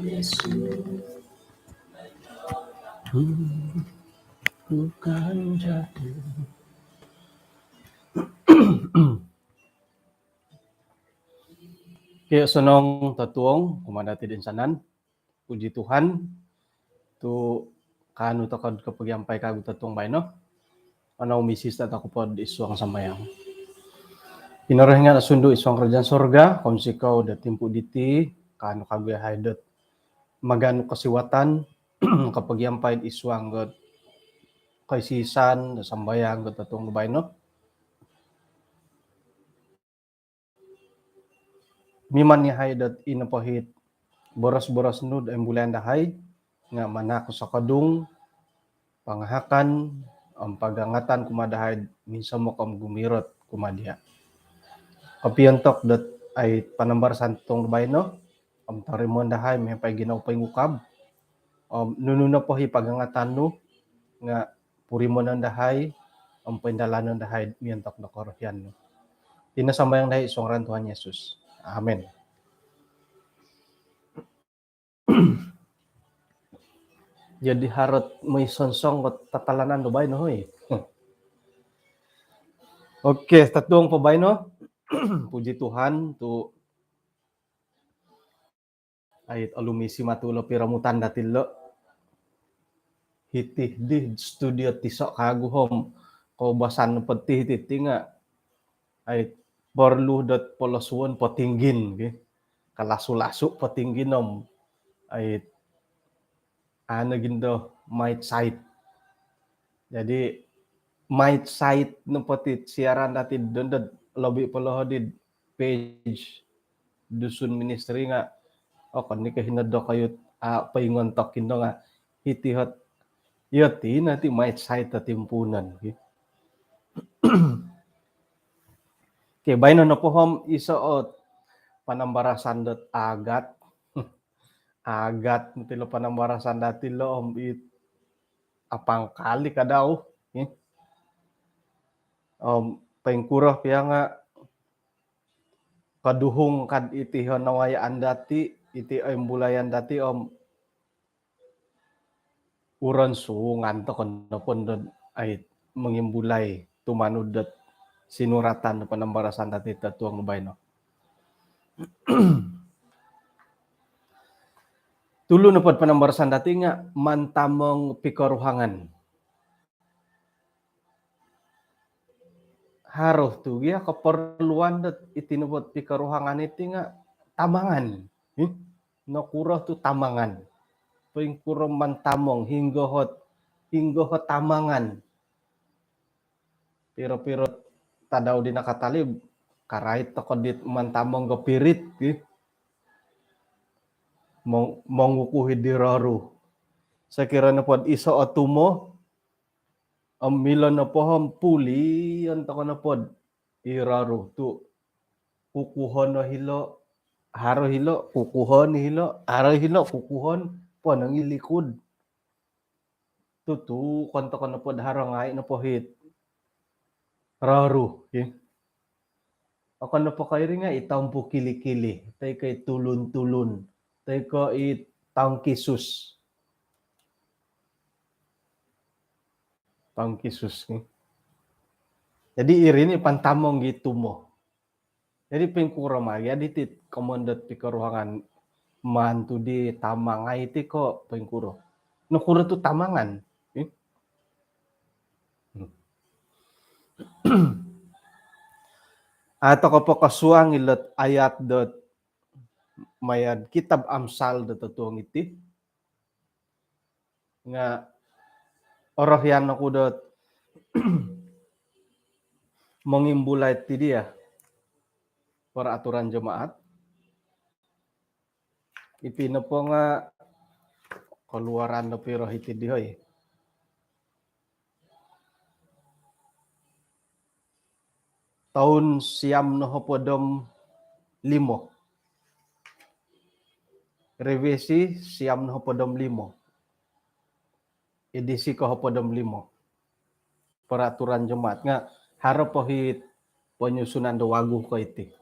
Yesus, bukan jatuh. Kaya sonong tatuong kumadati din sanan. Puji Tuhan tu kanu takad kapagyampay kagu tatuong bay no. Ano misis ta ko pod isuang sambayang. Pinarahingan asundo isuang kerajaan sorga kon sikaw datimpu diti kanu kagu haydot magano kasiwatan kapagyampay isuang god kaisisan sambayang god tatuong bay no. Miman ni haydot inapahit boras-boras nud ang bulan dahay nga manako sa kadung pangahakan ang pagangatan kumadahay minsan mo kam gumirot kumadya. Kapiyantok dat ay panambar santong bay no am tarimon dahay may pay ginawpay ngukab nununa po hi pagangatan no nga purimon ang dahay ang pendalanon dahay miyantok na korosyan no. Tinasambayang dahay isong Tuhan Yesus. Amen. Jadi harot may sonsong at tatalanan do bay no hoy. Oke, tatuong po bay no. Puji Tuhan tu ayat alumisi matulo piramutan datillo. Hitih di studio tisok kaguhom ko basan peti titi nga ayat perlu dot polosuon potinggin ge. Kalasu-lasu potingginom ayat ano gindo might site. Jadi might site no potit siaran dati dondod lobi polohodid page dusun ministry nga kan ni kahinado kayo paingon tokin do nga hitihot yoti nanti might site timpunan okay? Okay, bayno na po hom isoot panambarasan dot agat agat tilo panambarasan dati lo om it apang kali kadaw okay? Pengkurah piya nga kaduhong kad iti honawayaan dati iti embulayan dati uron sungan to kono pondod ay mengimbulay tumanudot sinuratan panambarasan dati tatuang bay no. Tulo na pod panambarasan dati nga mantamong pikaruhangan. Haruh tu ya keperluan dat itinubot pikaruhangan iti nga tamangan. Nakurah tu tamangan. Pengkurang mantamong hinggohot tamangan. Piro-piro tadaw di nakatalib karait tokodit mantamong gopirit mongukuhid di raru. Sakira na pod iso atumo milon na pohom puli antako na pod iraru tu kukuhon no hilo haro hilo kukuhon hilo haro hilo kukuhon po nang ilikod tutu konto ko na pod haro ngai na pohit raru ako na po kayo rin nga itampo kili-kili tay kay tulun-tulun tay ko itang kisus jadi irin ipantamong gitu mo jadi pengkurang magi aditit komandot pikaruhangan mantu di tamangay iti ko pengkuro nukuro tu tamangan atau ko po kasuang ilot ayat dot mayad kitab Amsal dot tuang iti nga orahyan ako dot mengimbulay ti dia para aturan jemaat ipino po nga keluaran no pero hiti dihoy tahun siam no hopodom 5 revisi siam no hopodom 5 edisi ko hopodom 5 peraturan jemaat nga harap pohit penyusunan do wagu ko iti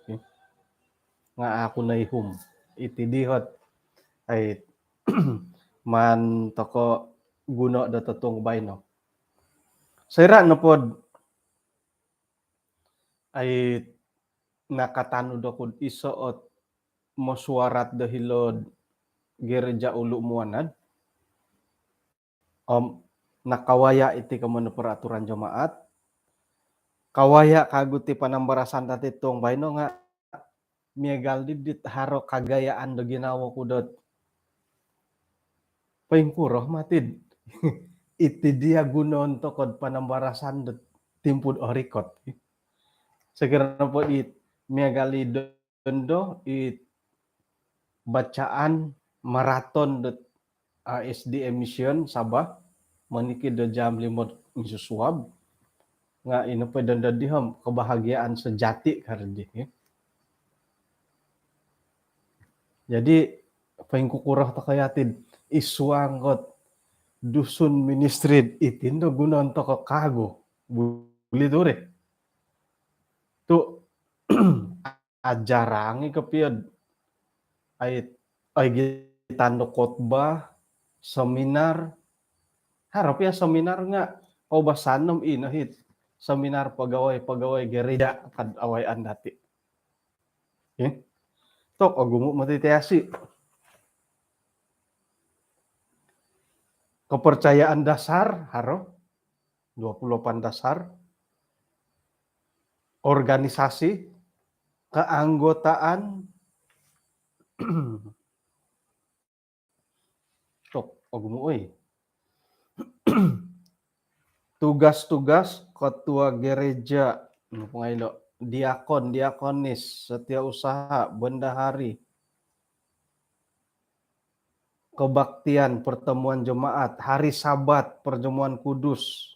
nga ako na ihum iti dihot ay man toko guno da tatong bayno sira na pod ay nakatano do kod isoot mosuarat da hilod gereja ulu muanad nakawaya iti kamano peraturan jemaat kawaya kaguti panambarasan dati tong bayno nga miagal didit haro kagayaan do ginawa kudot paingkuroh matid iti dia gunon to kod panambarasan do timpud orikot segera po it miagali dondo it bacaan maraton do SDM mission Sabah maniki do jam 5 susuab nga ino pa dondo dihom kebahagiaan sejati kardi jadi paingkukurah to kayatid iswanggot dusun ministry itindo gunon to kago buli dure tu ajarangi kepiod ay gitando khotbah seminar harap ya seminar nga obasanom inahit seminar pegawai gereja kad awayan dati tok agumo matitiasi kepercayaan dasar haro 28 dasar organisasi keanggotaan tok agumo tugas-tugas ketua gereja diakon diakonis setiausaha bendahari kebaktian pertemuan jemaat hari sabat perjamuan kudus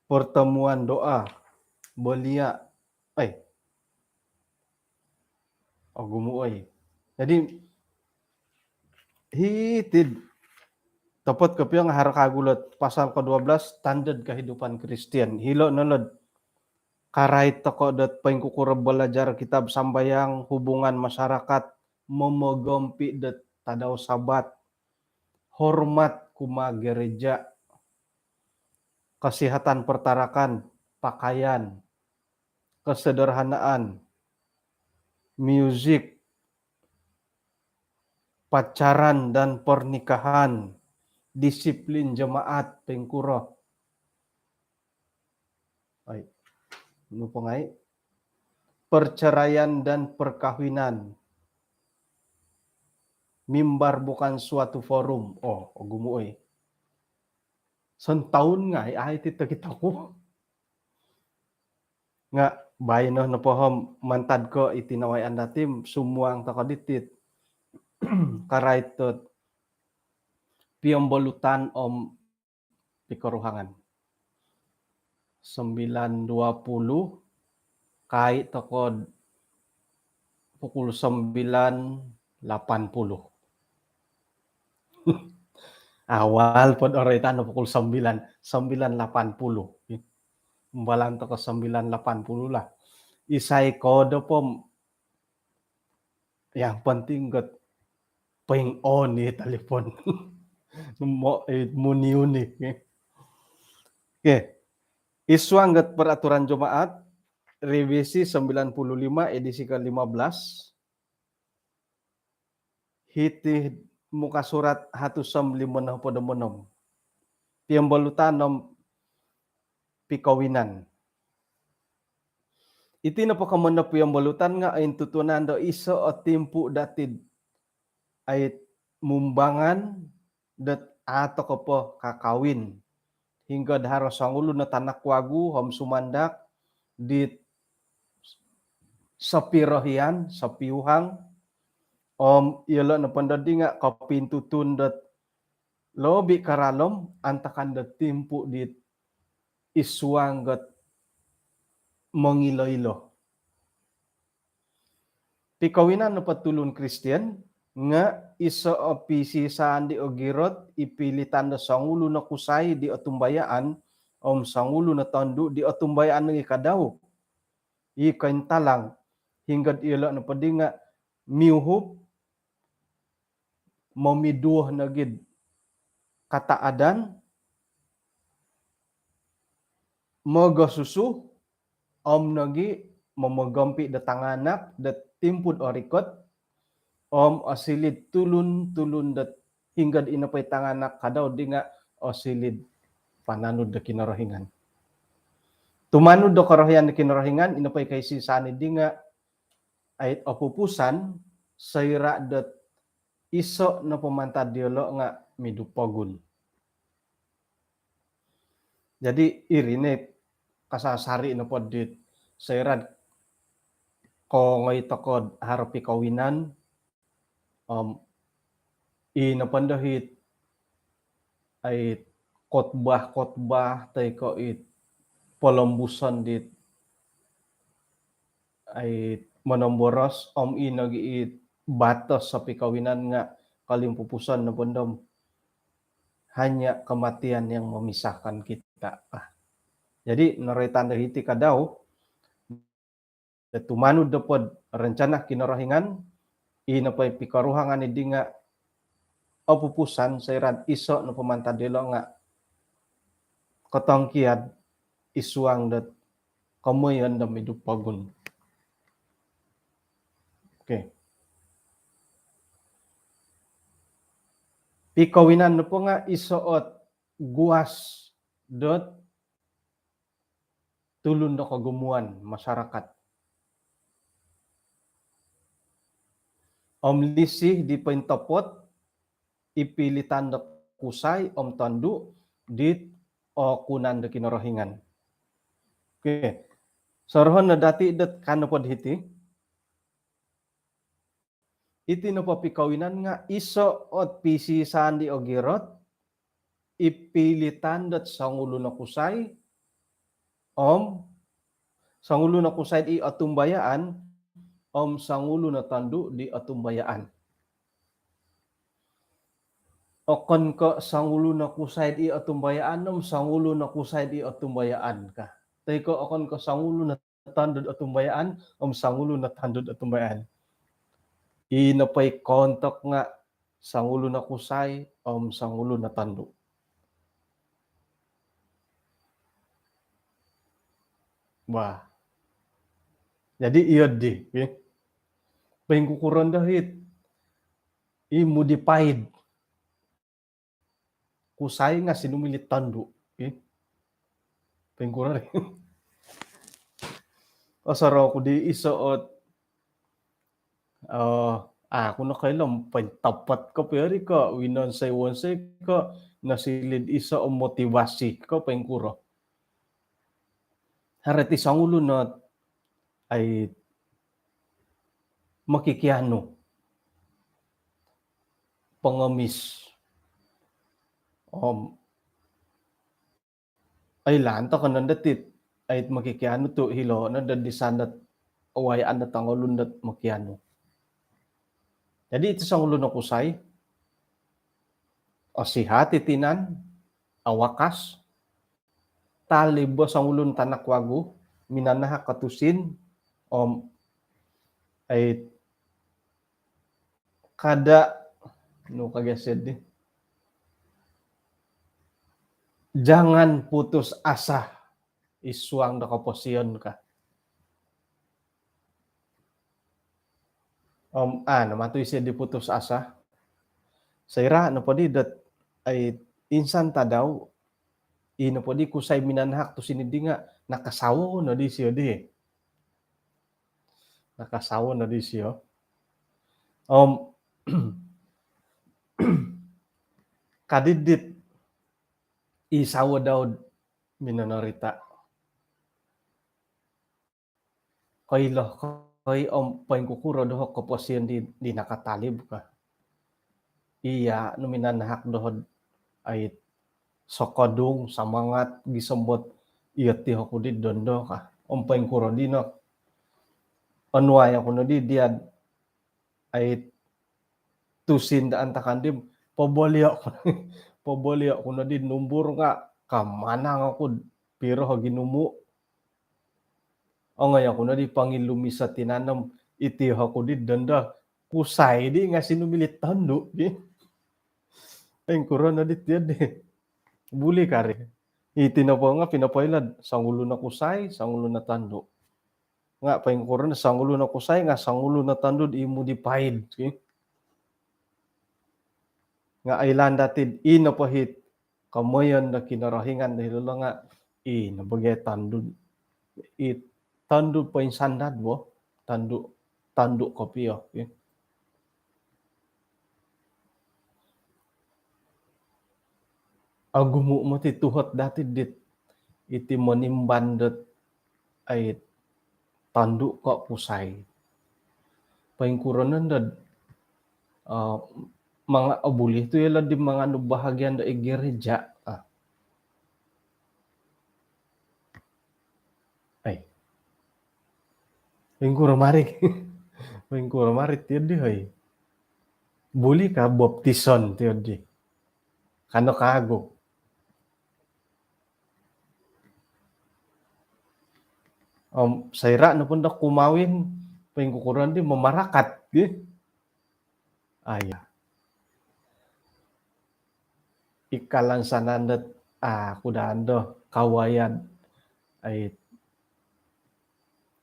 pertemuan doa belia jadi hitid tepat kepiang har kagulat pasal ke-12 standar kehidupan Kristen hilo nolod karait toko dat paingkukur belajar kitab sambayang hubungan masyarakat memegompi dat tadau sabat hormat kuma gereja kesehatan pertarakan pakaian kesederhanaan musik pacaran dan pernikahan disiplin jemaat pengkuro perceraian dan perkawinan mimbar bukan suatu forum gumuoy sentaun nga ay tito kita nga bayno na pohom mantad ko itinawayan datim sumuang takaditit karaitot piambolutan pikaruhangan 9.20 kait tokod pukul 9.80 awal pod oretan pukul 9.80 Mbalang to 9.80 lah isay kodo pom yang penting got ping on ni telepon mo muniuni iswanggat peraturan jemaat revisi 95 edisi ke-15 hiti muka surat hatusam limonah podomonom piambolutan pikawinan iti na pakamanap piambolutan nga ay tutunan do iso o timpu datid ay mumbangan dat ato ko po kakawin hingga daharo sangulo na tanak wagu hom sumandak di sapirohian sapiuhang ilo na pandadi nga kapintutun dat lobi karalom antakan dat timpu di iswanggat mangilo-ilo pikawinan na patulun Kristian nga iso opisi saan di ogirot ipilitan na sangulo na kusay di otumbayaan sangulo na tandu di atumbayaan ng ikadaw. Ikain talang hingga ila na padinga miuhop mamiduh na gid kataadan magasusu nagi mamagampi da tanganak da timpud orikot asilid tulun dat hingga inapay tanganak kadaw di nga asilid pananud da kinarahingan. Tumanud da karahian da kinarahingan inapay kay sisani di nga ay apupusan sayra dat iso na pamantad diolo nga midupagun. Jadi irine kasasari na po dit sayra ko ngay takod harapi kawinan inapandahit ay kotbah tay ko it polambusan dit ay manomboros inagi batas sa pikawinan nga kalimpupusan na bondom hanya kematian yang memisahkan kita. Jadi naretan dahiti kadaw tumanud dapod rencana kinarahingan inapay pikaruhangan idi nga apupusan sayran iso na pamantadelo nga katangkiad isuang dat kamoyan da midupagun. Okay. Pikawinan na po nga isuot guwas dot tulun na kagumuan masyarakat. Lisih di paintapot ipilitan da kusay tandu dit kunan da kinarahingan. Okay. Sorohon na dati dat kanapod hiti iti no papikawinan nga iso ot pisisan di ogirot ipilitan dat sangulo na kusay sangulo na kusay di atumbayaan sangulo na tandu di atumbayaan. Okon ko sangulo na kusay di atumbayaan sangulo na kusay di atumbayaan ka. Tay ko okon ko sangulo na tandu atumbayaan sangulo na tandu atumbayaan. Inapay kontak nga sangulo na kusay sangulo na tandu. Wah. Jadi iya di. Pengkukuran dahit modified kusay nga sinumilit tandu. Pengkuran asara ko di isuot ako na kailan tapat ka peri ka winansay ka nasilid isa o motivasi ka pengkuro. Harati sangulo na ay makikiano pangamis ay lanta ka nandatit ay makikiano to hilo na dadisanat awayaan na tangolun dat makiano. Jadi ito sangulo na kusay asihati tinan awakas talibo sangulun tanakwago minanaha katusin ay kada no kagesed di jangan putus asa isuang da kaposyon ka. Namatoy siya di putus asa. Sayra no podi dat ay insan ta daw ino podi kusay minanhak to sinidi nga nakasawo na di siya di. Nakasawo na di siya. Kadidit isawa daw minanarita. Kailah kay pangkukuro doh kaposyon di nakatalib ka. Iya no minanhak doh ay sokadung samangat gisembot iya ti ako di dondo ka. Pangkuro di no anway ako no di diad ay tusin daan takandim pabali ako na di numbur nga kamanang ako piro ginumu. O ngayon ko na di pangilumi sa tinanam iti ako di danda kusay di nga sinumilit tando di. Ay kuron na dit yan di. Buli kari. Iti na po nga pinapailad sangulo na kusay, sangulo na tando. Nga paing kuron na sangulo na kusay nga sangulo na tando di mo di paid. Nga ailan datid inapahit kamayan na kinarahingan dahil lang nga nabagay tandod tandod pa yung sandad mo tando kopiyo agumo mo ti tuhat dati dit iti manimbandet ay tando ka pusay paingkuranan dad mga abuli to yala di mga bahagyan da igereja ay paingkuramarik paingkuramarik tiyo di hay buli ka baptison tiyo di kano kago sayra na pun da kumawin paingkukuran di mamarakat di aya ikalansanandet kudando kawayan ay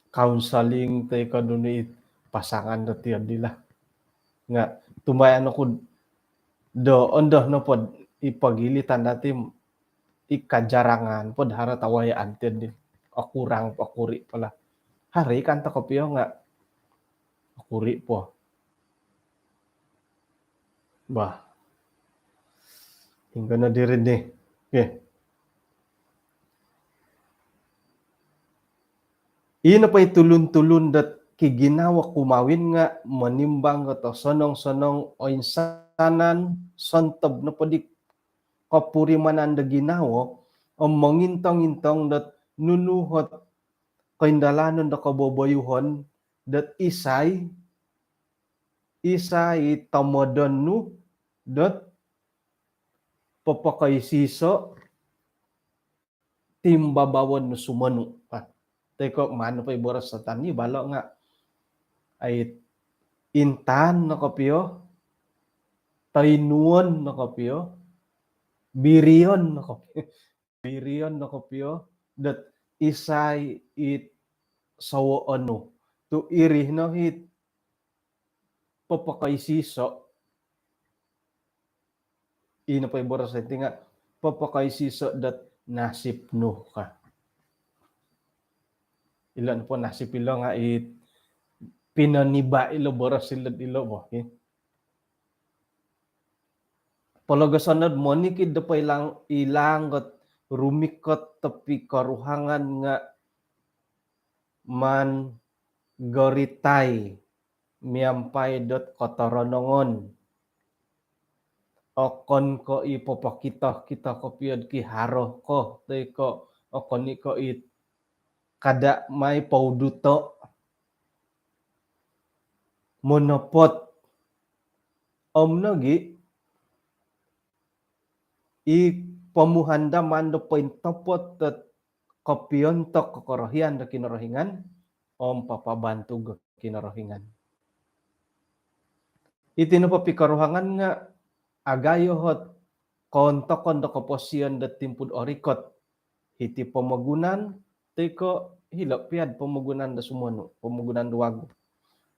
counseling tay kaduni pasangan da tiyan nila nga tumayan ako doon na pod ipagilitan natin ikajarangan pod hara tawayaan tiyan din akurang akuri pala hari kanta kopiyo nga akuri po bah hingga na dirin ni ina pa itulun-tulun dat kiginawa kumawin nga manimbang to sonong-sonong o insanan santab na padik kapurimanan da ginawa ang mangintang-intang dat nunuhot kaindalanon da kababayuhon dat isay tamadon nu dat papakaisiso timbabawan no sumanu teko mano pa iboras sa tani balo nga ay intan na kopyo tainuon na kopyo birion na kopyo dat isay sawo ano to irih no hit papakaisiso ina pa iboras sa tinga papakaisiso dat nasip no ka ilan po nasip ilo nga pinaniba ilo boras silad ilo mo palagasanad mo nikid da pa ilangot rumikot tapi karuhangan nga man goritay miampay dot kotoronongon okon ko ipopakita kita ko piyad ki haro ko teko okon ko kada may pauduto monopot omnogi pamuhanda mando pointopot at kopiontok kokorohian da kinorohingan papabantu kinorohingan itino pa pikaruhangan nga agayohot kontokon da koposyon da timpud orikot hiti pamagunan teko hilap piad pamagunan da sumano pamagunan duwago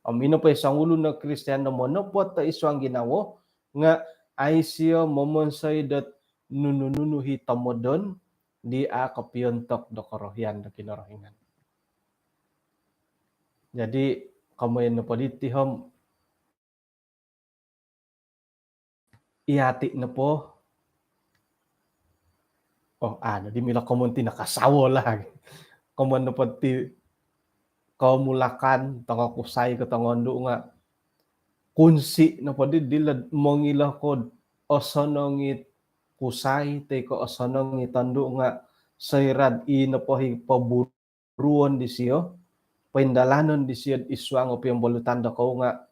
amino pa isang ulo na Kristiyano monopot ta iso ang ginawo nga ay siya momonsay dat nununuhi tamodon di kapiontok do korohian do kinorohingan jadi kamu na paditihom ihati na po di mila komunti nakasawo lang kaman na pati kamulakan tanga kusay katangondo nga kunsi na padi dilad mongila kod osonongit kusay teko osonongit tando nga sayrad inapahi paburuan di siyo paindalanon di siyo iswang o piyambolutan da ko nga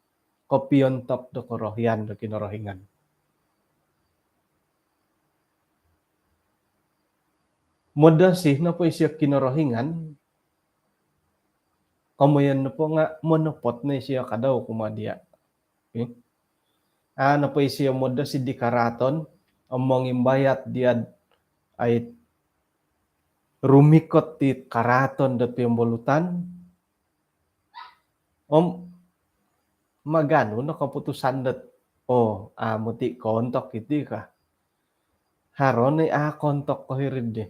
kopiontok do korohian do kinorohingan. Moda sih na po siya kinorohingan, kamuyan na po nga monopot na siya kadaw kumadia. Okay? Na po siya moda si dikaraton, among imbayat diad ay rumikot ti karaton da piambolutan, magano na kaputusan dat, muti kontok iti ka. Haron ay kontok ko hirid de.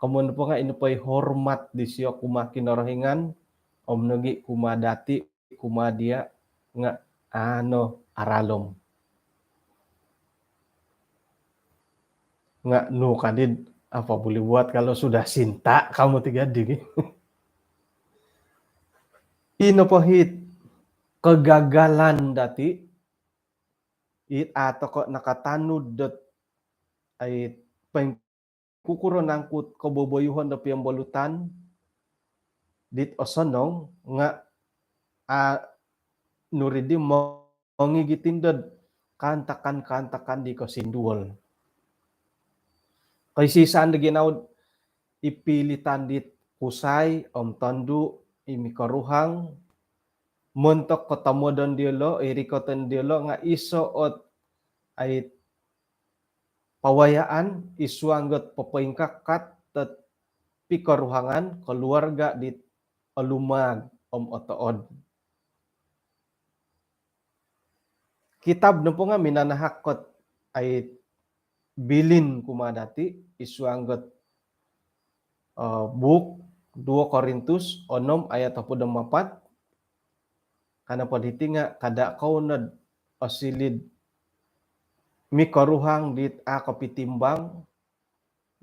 Kamun po nga inupay hormat di siya kumakinorohingan, nagi kumadati, kumadia, nga aralom. Nga no kadid, apa boleh buat kalau sudah sinta kamu tiga digi. Inupahit kegagalan dati, atau kok nakatanud dat ay kukuro nangkut kaboboyuhan da piambolutan, dit osonong nga nuridi mangigitin dad kantakan di kasinduol. Kay sisaan da ginaud ipilitan dit kusay, tandu, imikaruhang, montok kotamodon diolo, irikoten diolo nga isoot ay pawayaan, isuanggot papaingkakat, tat pikaruhangan, keluarga dit alumag otood. Kitab na po nga minanahakot ay bilin kumadati, isuanggot book 2 Korintus 6 ayat 24, kana paditi nga kada kaunad asilid mikaruhang dit kapitimbang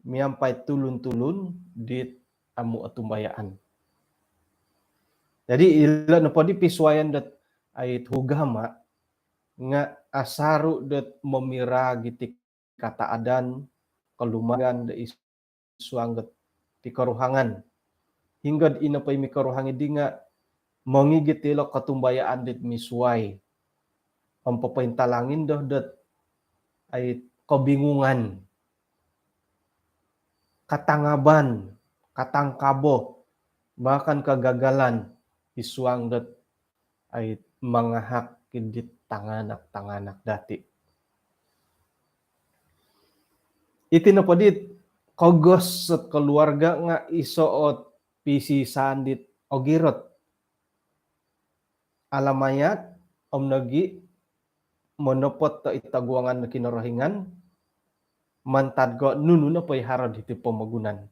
miampay tulun-tulun dit amu atumbayaan. Jadi ila na padi piswayan dat ay hugama nga asaru dat memira gitik kataadan kalumagan da isuangget pikaruhangan hingga inapay mikaruhangi di nga mangigit ilo katumbayaan dit misway ang papaintalangin dah dat ay kebingungan, katangaban, katangkabo, bahkan kegagalan isuang dat ay mangahak kidit tanganak dati. Iti na padit kogos at keluarga nga isoot pisisan dit ogirot alamayat nagi monopot ta itaguangan na kinorohingan mantadgo nunu na pay harad iti pamagunan.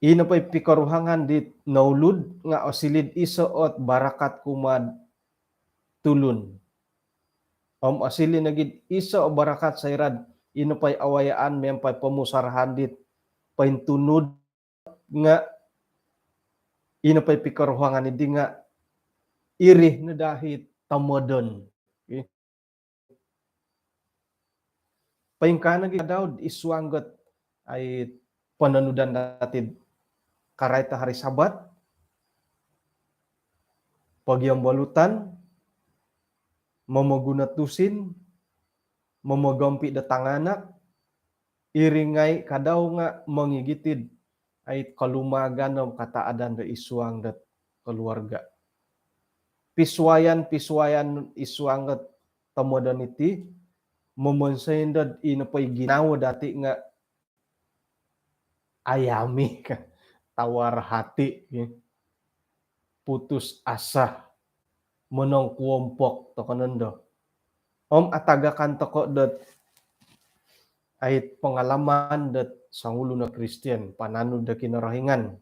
Ina pay pikaruhangan dit naulud nga osilid isoot barakat kumad tulun. Asilin nagid iso o barakat sa irad ina pay awayaan may pay pamusarahan dit paintunod nga ina pay pikaruhangan idi nga irih na dahit tamodon. Okay? Paingkanag daw iswanggot ay pananudan datid karay ta hari Sabat, pagyambalutan, mamagunatusin, mamagampi da tanganak, iringay kadaw nga mangigitid ay kalumagan ng kataadan da isuang dat keluarga. Piswayan isuanggot tamodan iti, mamansayin dat inapay ginawa dati nga ayami ka, tawar hati, putus asa, menong kuompok to kanando. Atagakan toko dat ay pengalaman dat sangulo na Kristian, pananud da kinarahingan.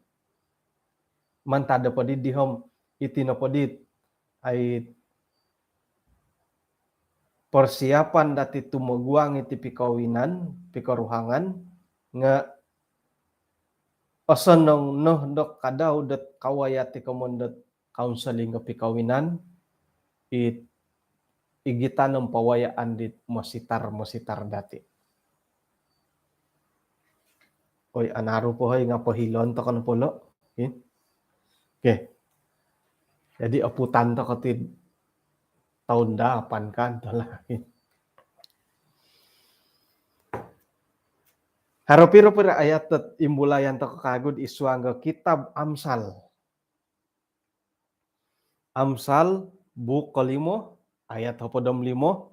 Mantada pa di hom iti na padit ay persiapan dati tumaguang iti pikawinan, pikaruhangan, nga asanong dok kadaw dat kawayati kamondat counseling nga pikawinan, igitan ng pawayaan dit masitar dati. Oy, anaro po hay nga pahilon to kan polo. Okay. Jadi aputan to katid tahun dapan kan to lah. Haro pira-pira ayat tet imbulayan to kagud isuangga kitab Amsal. Amsal buk kelimo ayat 25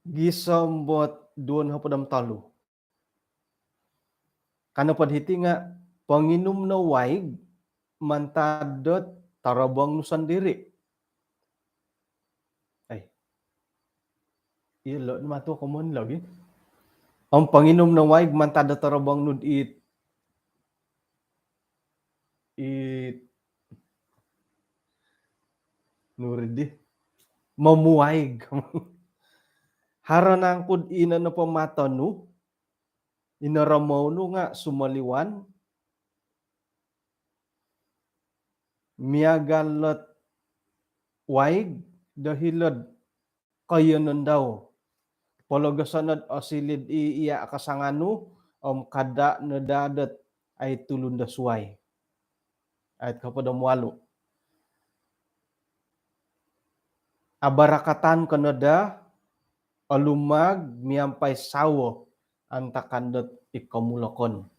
gisombot 23. Kana padhiti nga panginum na waig mantadot tarabang nu sandiri. Ay, ilo mato common lagi. Ang panginom na waig mantadot tarabang nu it nuridi mamuwaig. Haranangkud ina na pamatanu inaramaw nu nga sumaliwan miagalot waig dahilad kayanan daw. Pologasanad asilid iya kasanganu kada nadadat ay tulunda suway. Ayat kapada mualu. Abarakatan kanada alumag miampay sawo antakandot ikamulakon.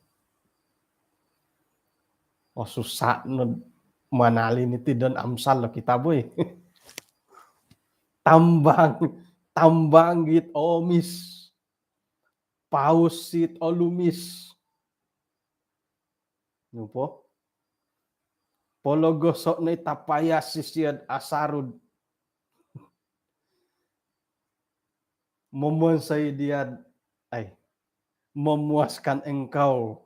O susah na manalin iti dan Amsal lo kita boy. Tambang git omis. Pausit olumis. Nupo? Pologosok na itapaya sisiyad asarud. Memuasai dia ay memuaskan engkau.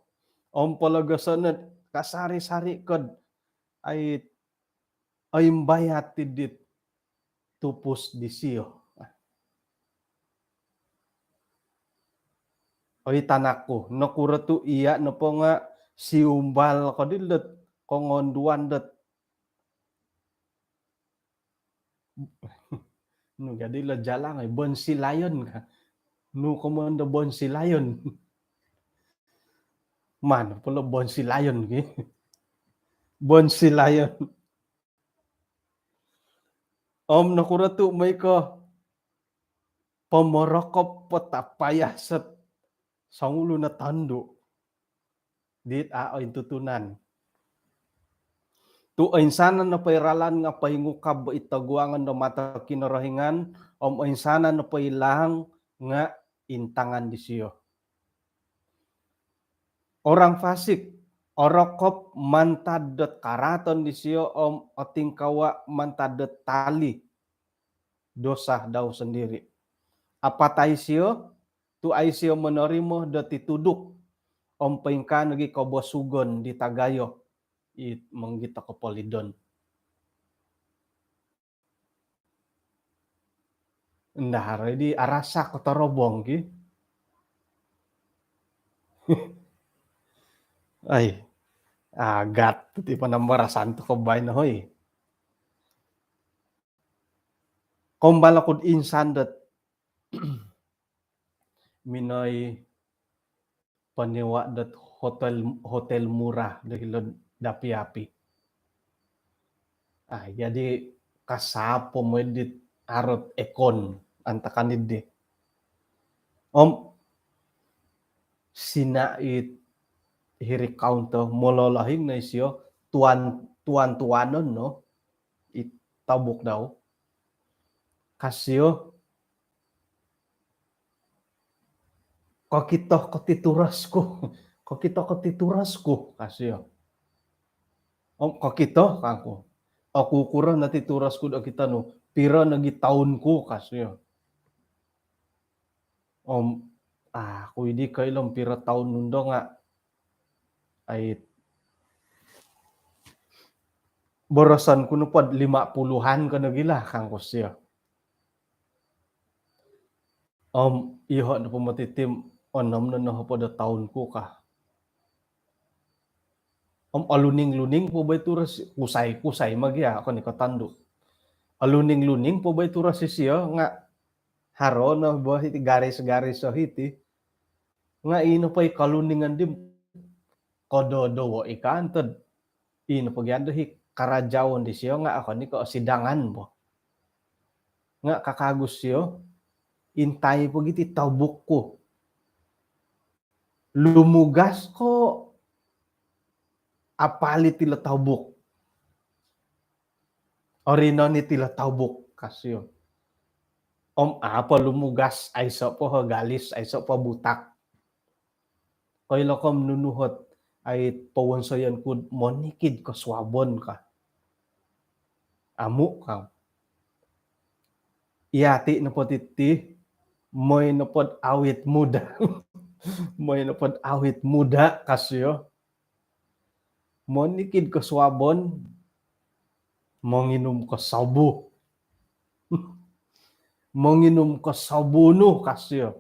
Om pologosok na kasari-sari kod ay bayat tidit tupus di siyo. Oy tanakku, nakuratu iya no po nga siumbal ko dilet kongonduan det. No jadi la jalang ay bonsi layon ka. No komando bonsi layon. Man, pala bonsi layon ki. Bonsi layon. Om nakuratu may ko pamorokop patapayasat sa ulo na tando. Dit aoy tutunan. Tu ainsanan na pairalan nga pahingukab itaguangan na mata kinarahingan ainsanan na pailang nga intangan di siyo. Orang fasik orokop mantadot karaton di siyo ating kawa mantadot tali dosa daw sendiri. Apatay siyo tu ay siyo menerimo dati tuduk paingka nagi kabosugon di tagayo it manggita ko polidon. Ndahar di arasa ko tarobong ki. Ay, agat ti panambarasan to kabay na hoy. Kombalakod insandat minoy paniwa dat hotel murah dahil dapi-api. Jadi kasapo mo dit arot ekon antakanid di. Sinait hirikaun to mololahing na isyo tuan-tuanon no itabok daw. Kasyo kokito kotituras ko kasyo. Kokito kako. Aku kurang natituras ko da kita no. Pira nagi taon ko kasyo. Aku hindi kailang pira taon nundo nga ay borosan ko no pod 50-an ka nagila kang kusyo. Iho na pumatitim onam na nahapada taon ko ka. Aluning-luning po ba ituras kusay magya ako ni katando. Aluning-luning po ba ituras siya nga haro na ba iti garis-garis so hiti nga ino pa'y kaluningan dim kododo ikantod ino pagyando hi karajawon di siya nga ako ni ko sidangan mo nga kakagus siya Intay po giti tabuk ko. Lumugas ko apali tila tabuk. Orino ni tila tabuk kasyo. Apa lumugas ay so po galis ay so po butak. Koy lokom nunuhot ay pawonsoyan kud monikid ko swabon ka. Amu ka. Iyati na po titi moy na pod awit muda. Moy na pod awit muda kasyo. Monikid ko swabon monginum ko sabu. Monginum ko sabuno kasyo.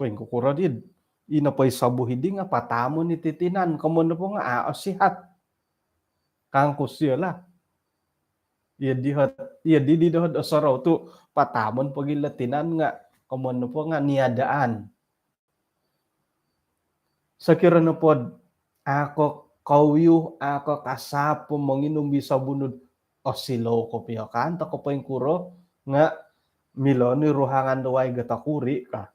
Puing kukuradid. Ina pa'y sabu hidi nga patamo ni titinan. Kamu na po nga sihat. Kang kusyo la. Iya di dihod asaraw tu patamon pagilatinan nga. Kamu na po nga niadaan. Sakira na po ako kauyo ako kasapo manginom bisa bunod osilo ko piyo kanta ko pa yung kuro nga miloni ruhangan daway gatakuri ka.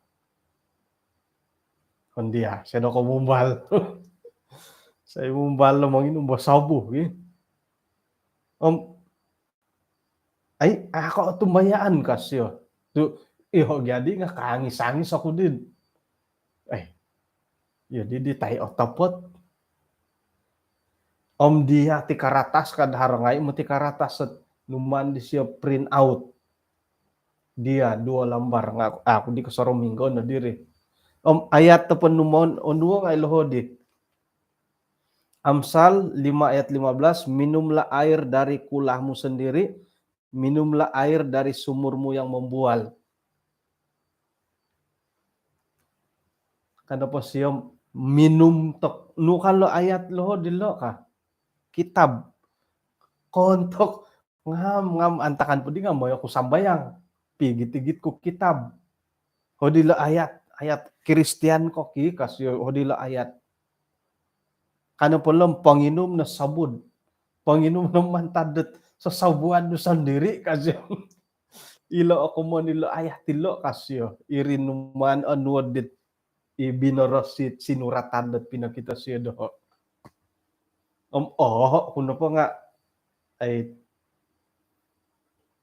Kundi sino ko mumbal. Sa mumbal na manginom basabu. Ay ako tumbayaan kasyo. Tu iho jadi nga kaangis-angis ako din. Di tayo otapot. Dia ti karatas kad harangay mo ti karatas at numan di siya print out. Dia 2 lambar nga ako di kasaro minggo na diri. Ayat ta panumon onuwa nga ilohodi. Amsal 5 ayat 15, minumlah air dari kulahmu sendiri, minumlah air dari sumurmu yang membual. Kada po siya minum tok nu kalo ayat lohodi lo ka. Kitab kontok ngam antakan po di nga moyo ko sambayang pigit-tigit ko kitab hodila ayat Kristiyan ko ki kasyo hodila ayat kano po lang panginom na sabud panginom ng mantadet sa sabuan do sandiri kasyo ilo ako mo nilo ayat tilo kasyo irinuman anwad dit ibinorosit sinuratan dat pinakita siya do kuno po nga ay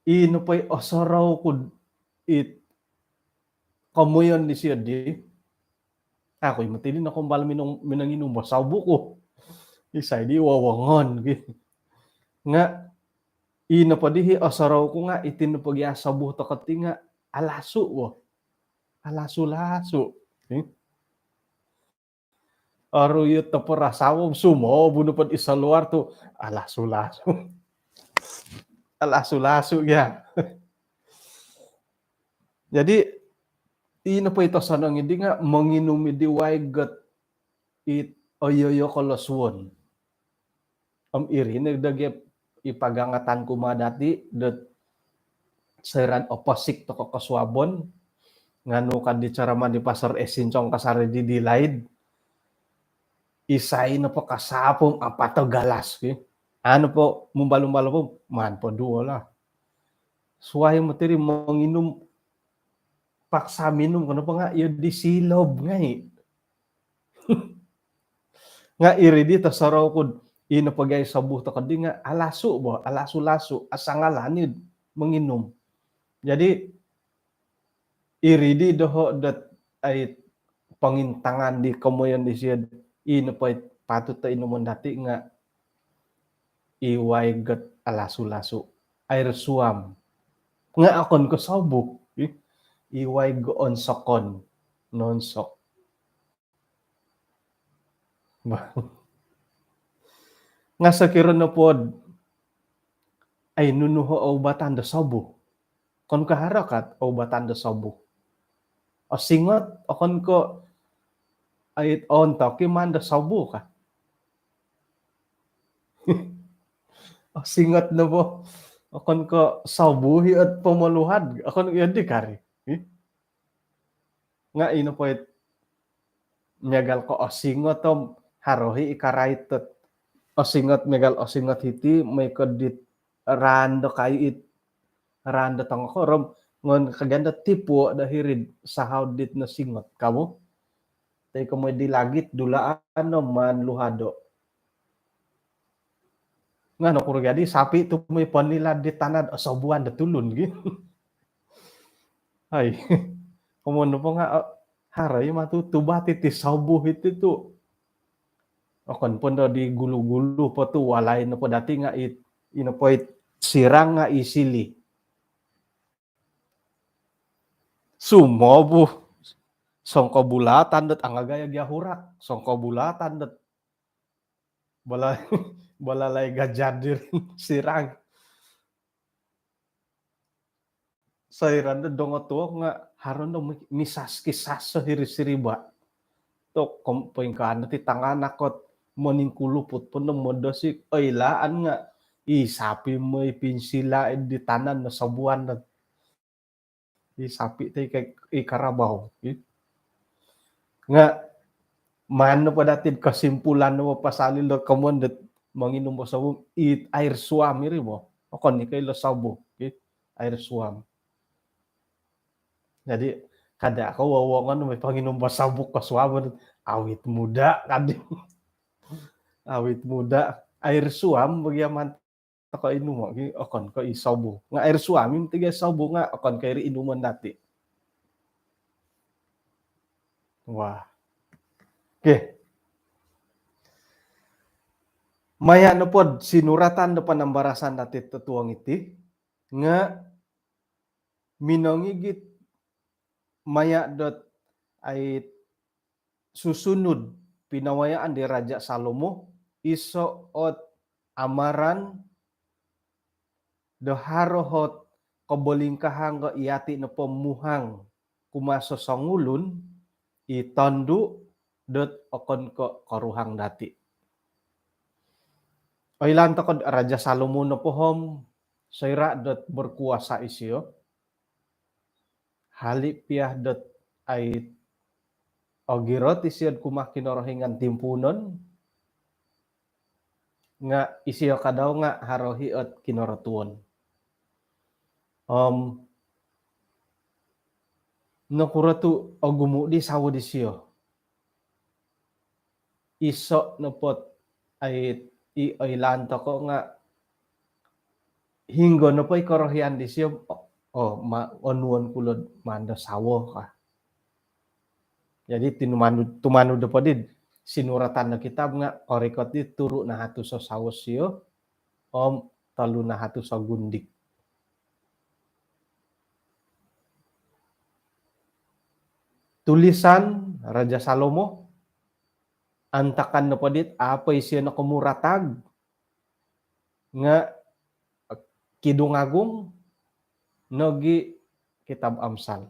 ino pa'y osaraw kud it kamuyon ni siya di ako'y matilin akong bala minanginom masabu ko isay di wawangon nga ino pa dihi osaraw ko nga itinupagya sabu to kati nga alasu alasu-lasu aruyot na po rasawom sumo buno pa isa luar to alasu-lasu alasu-lasu ya. Jadi ino pa ito sanang hindi nga manginom di waigat it oyoyo koloswon. Iri nagdagya ipagangatan ko madati dat seran oposik to kakaswabon ngano kan di cara man di pasar esincong kasari di dilaid isay na po kasapong apato galas ano po mumbalo-mbalo po man po duo la suway mo tiri manginom paksa minum kano pa nga yun di silob nga nga iri di tasaraw ko ino pagay sabu to kadi nga alasu-lasu asangalanid manginom jadi iri di doho dat ay pangintangan di kamoyan di siya ino pa patut ta inuman dati nga iway gat alasu-lasu air suam nga akon ko sabu iway goon sokon non-sok nga sakira na pod ay nunuho o batan da sabu kon kaharakat o batan da sabu o singot o kon ko ay on toki man da sabu ka o singot na po o kon ko sabuhi at pamaluhad akon yadi kari nga ino po megal ko o singot tom harohi ikaraitot o singot megal o singot hiti may kodit rando kayo it rando tong korom ngon kaganda tipu dahirin sahaudit na singot kamu tay kamu di langit dulaan no man luhado ngano kuro jadi sapi tu may panila di tanad asabuan da tulun gitu ay kamu po nga haray matutubati ti sabu iti tu okon po do di gulu-gulu po tu walay na po dati nga ino po sirang nga isili sumobu songko bulatan dat angagaya giahurak songko bulatan dat bala balalay gajadir sirang sairan da dongo tuo nga haron do misas kisas sahiri-siriba to kompoing kana ti tangana kot moning kuluput pun no modosik oilaan nga sapi may pinsila di tanan na sabuan na sapi tay kay ikarabaw nga mano pa dati kasimpulan mo pasalin do kamon dat manginom mo sa eat air swam iri mo okon ni kay lo sabo air swam jadi kada ako wawongan may panginom ba sabuk ka swam awit muda kadi awit muda air swam bagyaman ako inumo okon ko isabo nga air swam yung tiga sabo nga okon kay inuman dati wah okay. Maya no pod sinuratan do panambarasan dati tutuang iti nga minongigit maya dot ay susunod pinawayaan di Raja Salomo iso ot amaran do harohot kabolingkahang ga iyati no pemuhang kumaso sangulun itandu dot okon ko karuhang dati oilan to Raja Salomo no pohom saira dot berkuasa isyo halip piah dot ay ogirot isyo kumah kinorohingan timpunon nga isyo kadaw nga harohi ot kinorotuon no kuratu ogumu di sawo di siyo iso no pot ay oilan to ko nga hinggo no po ikorohian di siyo onuon kulod manda sawo ka jadi tumanu do podid sinuratan na kitab nga orekot di turu na hatu sa sawo siyo talu na hatu sa gundik tulisan Raja Salomo antakan no podit apa siya na kumuratag nga Kidung Agung nogi kitab Amsal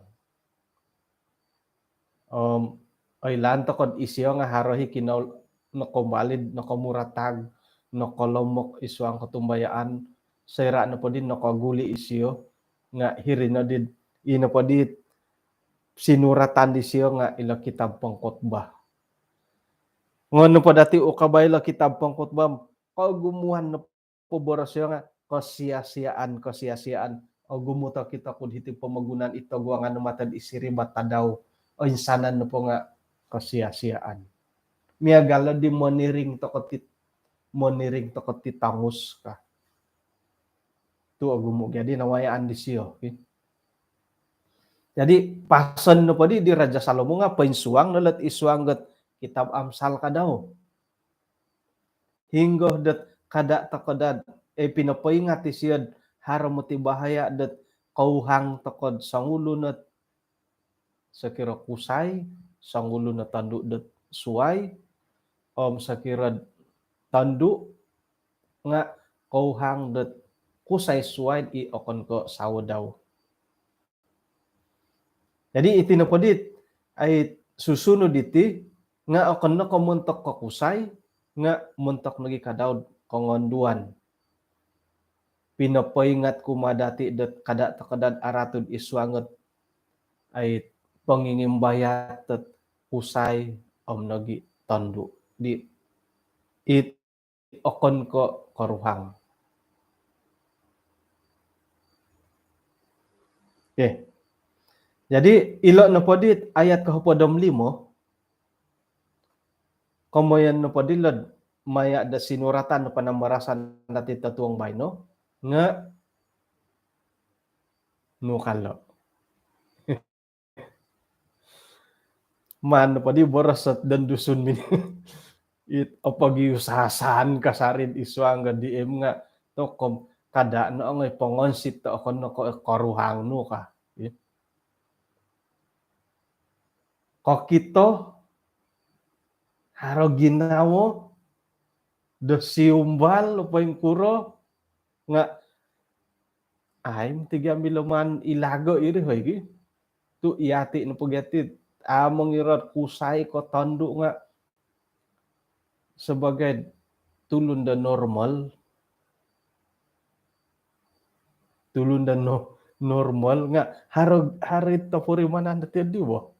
oilan to kod isyo nga harohi kinaw nakobalid nakomuratag nakolomok iswang katumbayaan sayra na podin nakaguli isyo nga hirino did ino podit sinuratan di siyo nga ilo kitab pangkotbah ngono pa dati ukabay lo kitab pangkotbah kagumuhan na poborasyo nga kasiyasiyaan o gumuta kita kun hiti pamagunan ito guangan matad isiribat tadaw o insanan no po nga kasiyasiyaan miagala di moniring tokot titangus ka tu agumo jadi nawayaan di siyo jadi pasen no po di Raja Salomo nga painsuang nalat isuang gat kitab Amsal kadaw hinggo dat kada takodad pinapaingat isiyad haro mo ti bahaya dat kauhang takod sangulo na sakira kusay sangulo na tandu dat suway sakira tandu nga kauhang dat kusay suway okon ko sawo daw jadi itinapodit ay susunod iti nga okon na kumuntok ko kusay nga muntok nagi kadaw kongonduan pinapaingat kumadati dat kada takadan aratud iswanget ay pangingimbayat at usay nagi tandu di it okon ko karuhang Oke. Jadi ilo no podi ayat kahupodom 5 komoyan no podi lod maya da sinuratan no panambarasan dati tatuang baino nga no kalo. Man no podi borosot dan dusun min it opagi usahasan kasarin iswang ga DM nga to kom kada no ngoy pongonsit to kon no ko koruhang no ka. Ko kito haro ginawo do siumbal upaing kuro nga ay tiga miloman ilago iri hoy gi tu iati no pagati among irot kusay ko tondo nga sebagai tulun da normal normal nga haro harit to purimanan da tedi bo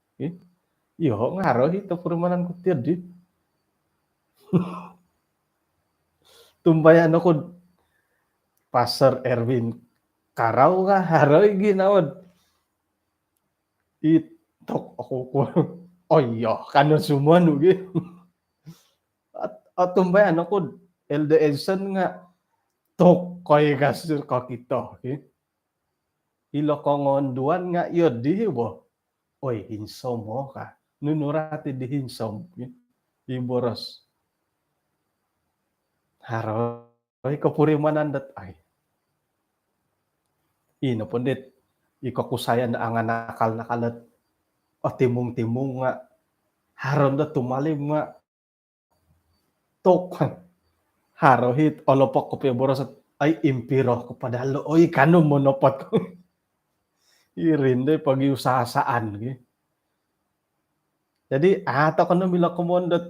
yo ngaro hito purimanan ko tedi tumbayan ako Pastor Erwin Karau nga haroy ginawad itok ako ko oyo kano sumano gi at tumbayan ako Elde Edson nga tok koy gasur ko kito ilokongon duan nga yod di bo oy hinsom mo ka nunurati di hinsom iboros haroy kapurimanan dat ay ino pundit ikakusayan ang nakal-nakalat o timong-timong nga haron da tumalim nga tok harohit olopok ko piboros ay impiro ko padalo oy kano monopot ko irinde pagiusasaan gi jadi ato kono mila komondot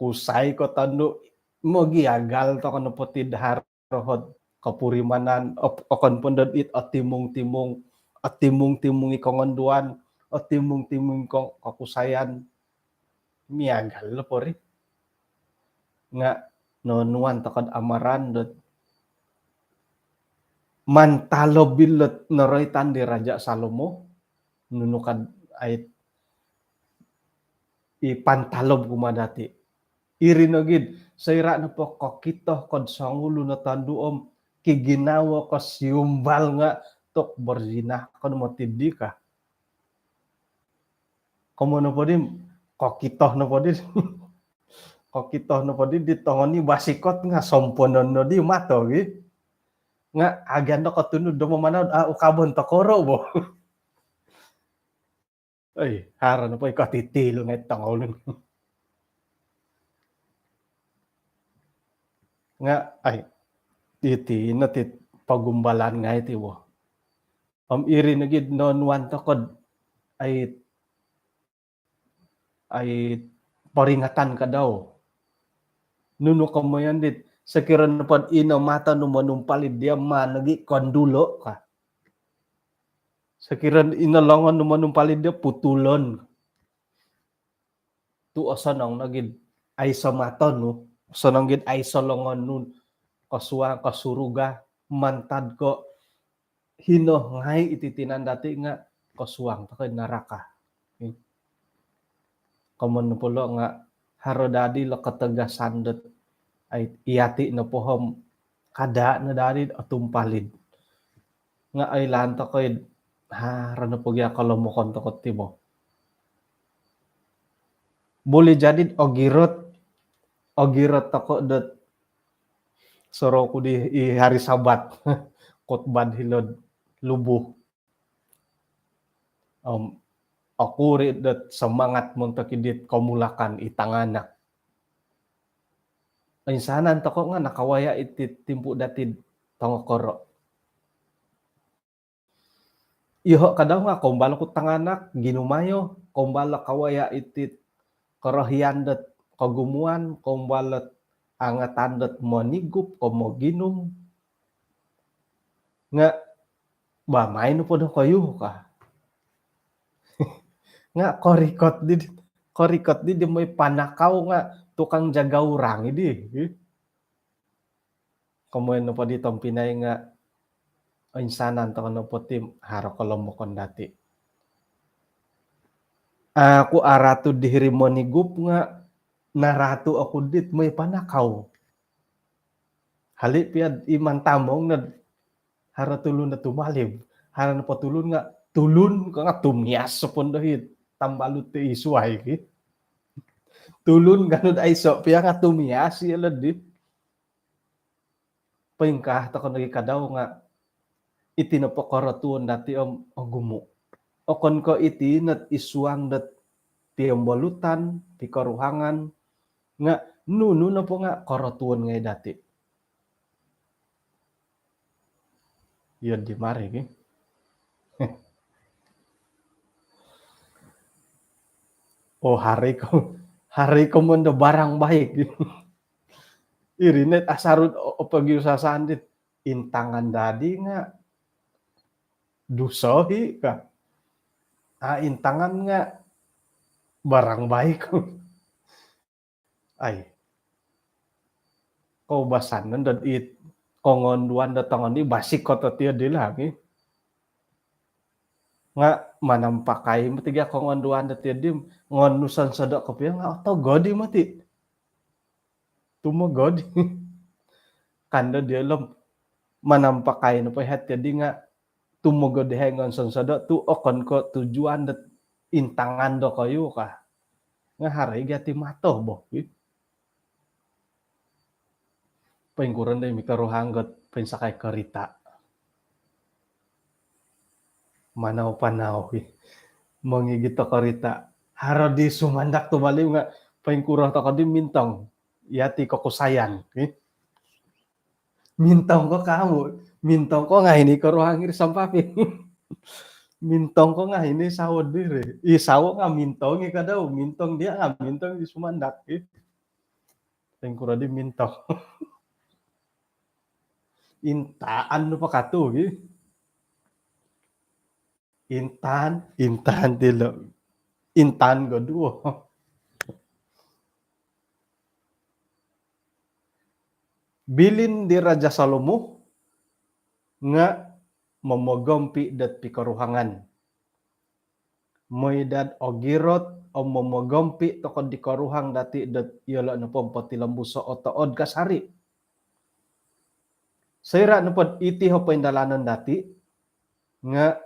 kusay ko tando mo giagal to kono potid harohot kapurimanan o kon pondot it o timong-timong ikongonduan o timong-timong kong kakusayan miagal lo pori nga nonuan takad amaran dot mantalo bilot noroitan di Raja Salomo nunukan ay ipantalob kumadati irinogid sayra na po kokito kod sangulo na tanduom kiginawa ko siumbal nga tok berzina kon motidi ka komono podi kokito no podi kokito no podi ditongoni basikot nga somponon no di mato gi nga aganda ko tunud do mamanaw ukabon tokoro bo ay hara na po ikatitil nga tangolon nga ay iti natit pagumbalan nga iti wo iri na gid non one tokod ay paringatan ka daw nuno ka mo yan dit sa kiran na pod ino mata no manumpalid dia managi kondulo ka sa kiran inalongan no manumpalid dia putulon tu osanong nagid ay samaton no osanong gid ay solongon nun kaswa kasuruga mantad ko hino ngay ititinan dati nga kasuwang to kay naraka komon pulo nga harodadi lo ketegasan dot ay iati na pohom kada na dari atumpalid nga ay lanto koy rano pugya kalomokon to timo boleh jadi ogirot toko dot soroku di hari Sabat khotbah hilod lubuh aku rit semangat montakidit komulakan itanganak insanan toko nga nakawaya iti timpu datid tongokoro iho kadaw nga kombala ko tanganak ginumayo kombala kawaya iti korohian dat kagumuan kombalat angatan dat monigup komo ginum nga ba main no podo kayo ka nga korikot di may panakaw nga tukang jaga urang idi komoen no padi tom pinay nga insanan to no potim haro kolomokon dati. Aku aratu dihirimoni gup nga naratu aku dit may panakaw. Hali piad iman tamong na hara tulun na tumalib. Hara na patulun nga tulun ka nga tumyas sa pondahit. Tambalut ti isuay ki. Tulun ganun ay so piya nga tumyas yala dit. Paingkah ta ko nagikadaw nga itinapakaratuan dati om gumo. O kon ko iti nat isuang dat tiambalutan, pikaruhangan nga nuno na po nga karatuan ngay dati. Yun di mari ki. Oh hari ko mo na barang baik. Irinet asarut o pagyusasan dit intangan dadi nga dusohi ka. Intangan nga barang baik. Ay. Kaubasan nan dan it kongonduan datangan di basik kota tia dilagi. Nga manampakai matiga kongonduan datia dim ngonusan sadok kapia nga atau godi mati. Tumo godi. Kanda dia lem manampakai no pahat jadi nga tumogo dehe ngonson sadok tu okon ko tujuan dat intangan do kayu ka. Nga hari gati matoh boh. Paingkuran day mikaruhanggot pensakay karita. Manaw-panaw. Mangigit to karita. Haro di sumandak tumaliw nga paingkurang to kadi mintong. Yati ko kusayan. Mintong ko kamu. Mintong ko nga ini karuhangir sampapi. Mintong ko nga ini sawod diri. Isawo nga mintong ikadaw. Mintong dia nga mintong di sumandak. Paingkurang di mintong. Intaan no pa kato. Intan tilo. Intan goduo. Bilin di Raja Salomo nga momogompi dat pikaruhangan. Moydad ogirot o momogompi tokod di karuhang dati dat yala na po patilambuso o taod kasari. Sayra na po iti ho paindalanan dati nga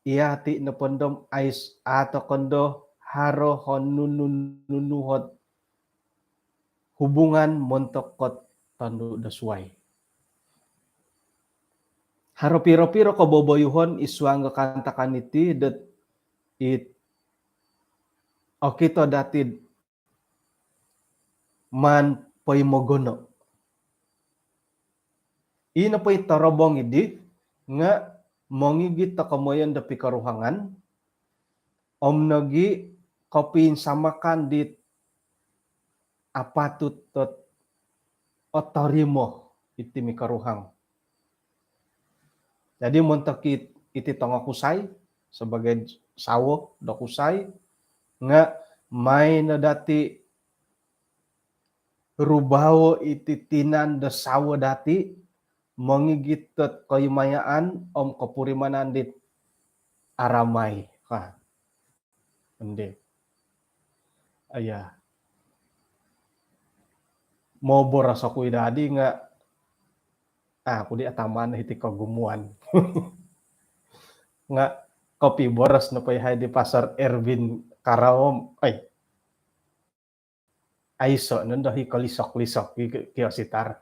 iyati na pondom ais ato kondo haro honununuhot hubungan montokot tando dasway. Haro piro-piro ko boboyuhon iswang kantakan iti dat it okito datid man paimogono. Ina po itarobong idi nga mongigit ta kamoyan da pikaruhangan omnogi kopin samakan dit apatut tot otorimo iti mikaruhang. Jadi montakit iti tonga kusay sebagai sawo da kusay nga may na dati rubawo iti tinan da sawo dati mongigit tot kayumayaan om kapurimanan dit aramay ka. Hindi. Aya. Moboras ako idadi nga ako di ataman iti kagumuan. Nga kopi boras na pay di pasar Erwin Karaom ay aiso nun dahi kalisok-lisok kiyositar.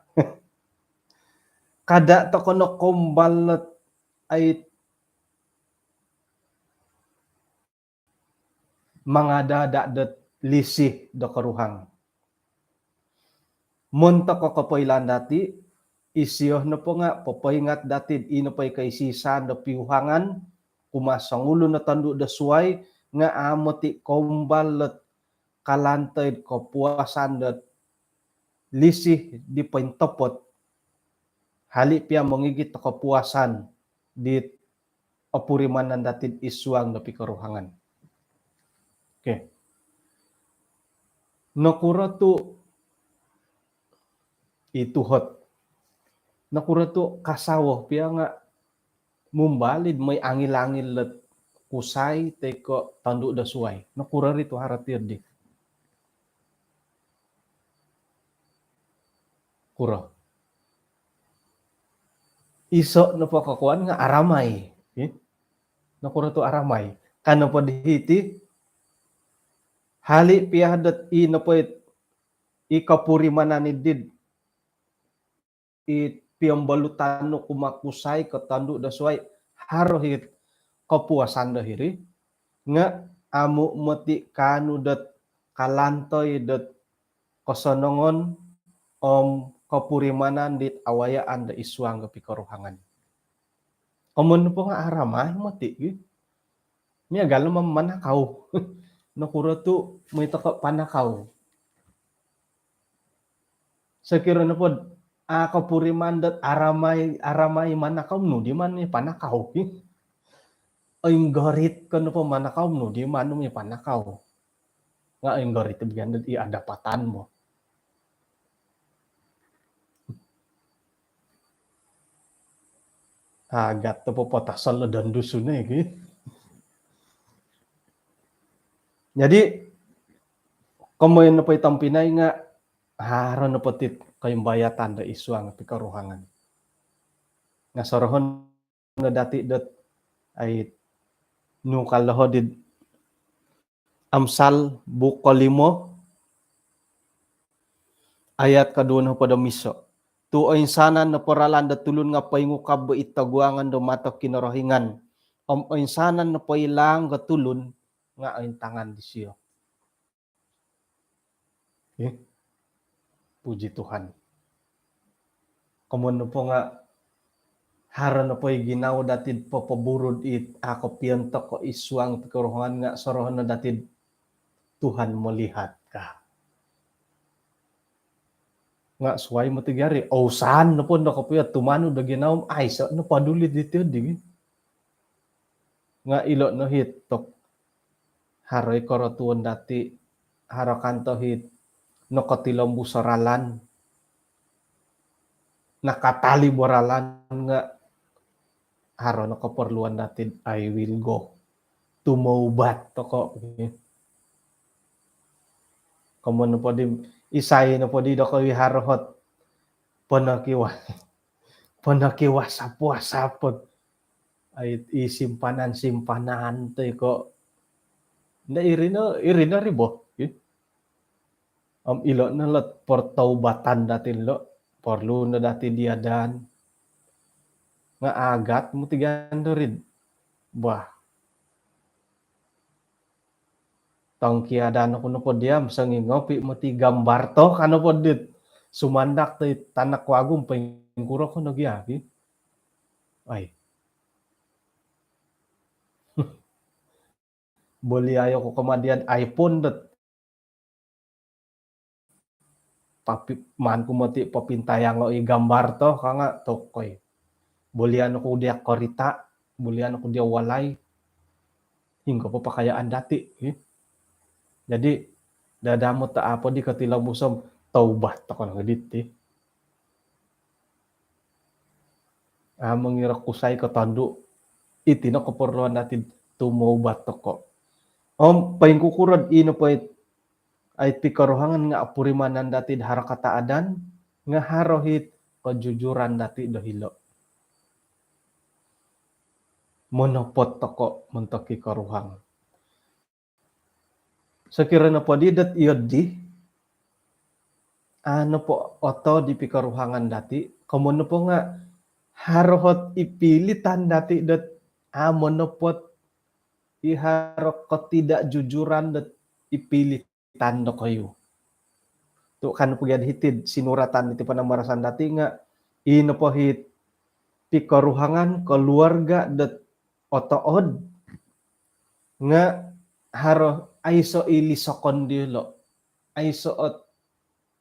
Kada to kono kombalat ay mga dadadat lisih do karuhang. Monta ko kapoylan dati isiyoh na po nga papaingat dati ino pay kay sisa do piuhangan kumasangulo na tando da suway nga amoti kombalat kalantay kapuasan dat lisih di paintopot hali pia mongigit kapuasan dit opurimanan datid iswang na pikaruhangan. Okay. Nakuratu ituhot. Nakuratu kasawo pia nga Mumbalid may angil-angil let kusay teko tanduk da suai. No kurar itu haratir di. Kura. Iso no pakakuan nga aramay. No kura tu aramay. Kano pa dihiti hali piadat i no pa i kapuri mananidid i piambalutan no kumakusay katanduk da suai harohit kapuasan da hiri nga amu mati kanu dat kalantoy dat kosonongon om kapurimanan dit awayaan da iswang ga pikaruhangan. Komun po nga aramay mati mi agala manakaw. Nakura tu may taka panakaw. Sekira na po kapuriman dat aramay manakaw no di man may panakaw. Ang garit ka na po manakaw no di man may panakaw. Nga ang garit bigyan dat iadapatan mo. Agat to po patasal na dandusun na Jadi kumain na po itang Pinay nga haron na patit kayong bayatan da iswang pikaruhangan. Nga sorohon na dati dat ay nukalahodid Amsal buko 5 ayat kadua na pada miso. Tu oinsanan na poralan da tulun nga paingukab ba itaguangan do matok kinorohingan. Oinsanan na pailang katulun nga ayon tangan di siyo. Puji Tuhan. Kamun po nga haron na po ginaw datid papaburod it ako piantok ko iswang pikaruhangan nga sorohan na datid Tuhan melihat ka. Nga suway mo tigyari. Saan na po nakapuya tumano da ginawam ay sa no padulit dito di. Nga ilo no hit tok haroy korotuon dati harakanto hit no katilang busaralan nakatali boralan nga haro no kaperluan natin I will go tumaubat to ko. Kamu no po di isay no po di do ko harohot panakiwa sapwa-sapot ay isimpanan to ko na irina ribo ilo na lot portaubatan datin lo porlu na dati diadan nga agat mo tigan do rin bah tong kiadan ko no po diam sangingopi mo ti gambar to kano po dit sumandak to tanak wagum pengkuro ko nagyaki ay boli ayo ko kemudian iPhone dat man ko mati papintayang o gambar to kanga tokoy bolian ko dia korita bolian ko dia walay hingga po pakayaan dati jadi dadamo ta apo di katilaw musom taubat ako nga dit mangira kusay katandu iti no kaporluan natin tumaubat ko paingkukurad ino po ay pikaruhangan nga apurimanan dati harakataadan nga harohit kejujuran dati dahilo monopot toko mentoki karuhang sekira na po didat iodi ano po oto di pikaruhangan dati kamuno po nga harohot ipilitan dati dat monopot iharok ketidakjujuran dat ipilitan do kayo tu kan pugyad hitid sinuratan iti panamarasan dati nga ino po hit pikaruhangan keluarga dat otood nga haro aiso ilisokon dilo aiso ot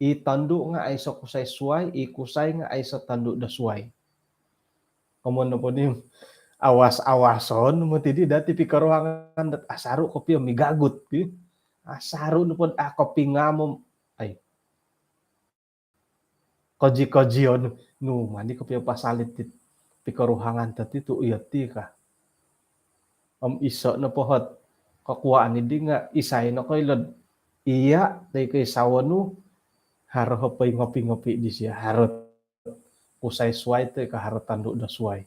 itandu nga aiso kusay suway ikusay nga aiso tandu da suway kamun po ni awas-awason mo tidi dati pikaruhangan dat asaru ko piyo migagut asaru no pod ako pingamom ay koji-kojion no mandi ko piyo pasalit pikaruhangan tati tu iati ka. Iso na pohot kakuaan hindi nga isay na koy lod iya tay kay sawanu haro hapay ngopi-ngopi di siya harot usay suway tay kaharot tando da suway.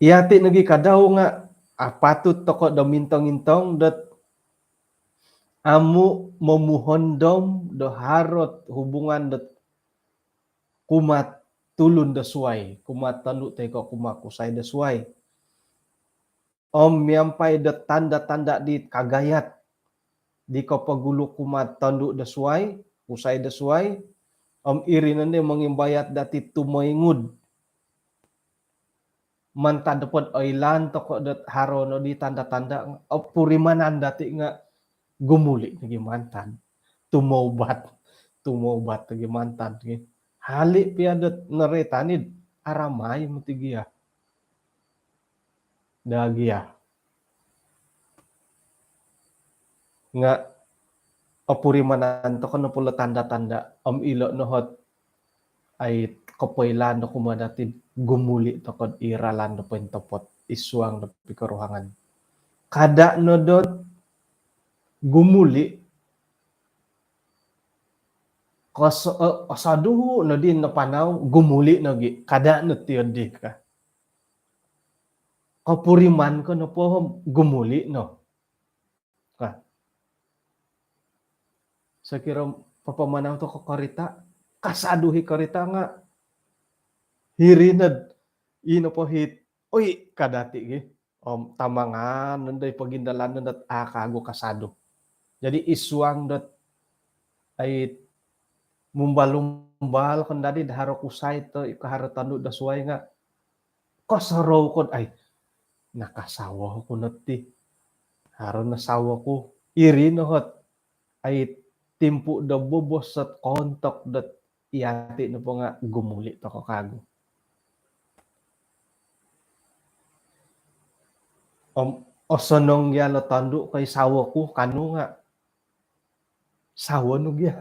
Iati nagi kadaw nga patut toko da mintong-intong dat amu memuhondom do harot hubungan dat kumat tulun da suway, kumat tanu tay ko kumakusay da suway. Miampay da tanda-tanda di kagayat di ko pagulo kumat tandu da suway, usay da suway, iri nande mangimbayat dati tumoyngud. Mantad pod oilan toko dat haro no di tanda-tanda purimanan dati nga gumuli nagi mantan. Tumobat nagi mantan. Hali piadat naretanid aramay mutigiya. Dagiya. Nga purimanan toko no pula tanda-tanda ilo nohot ay kapoylan no kumadatid gumuli tokod iralan no pentopot isuang no pikaruhangan. Kada no dot gumuli kasaduho no din no panaw gumuli no gi kada no tiyodi ka. Kapuriman ko no po gumuli no. Ka. Sa kira papamanaw to kakarita kasaduhi karita nga hirinad ino po hit oy kadati gi tamangan nanday pagindalan dat kago kasado. Jadi isuang dat ay mumbal-umbal kan dadi haro kusay to ikaharo tando da suway nga kasaraw kon ay nakasawa ko nati haro nasawa ko iri nohot ay timpu da bobos at kontok dat iati no po nga gumuli to kago. Osanong ya lo tando kay sawa ko kanu nga sawa no gya.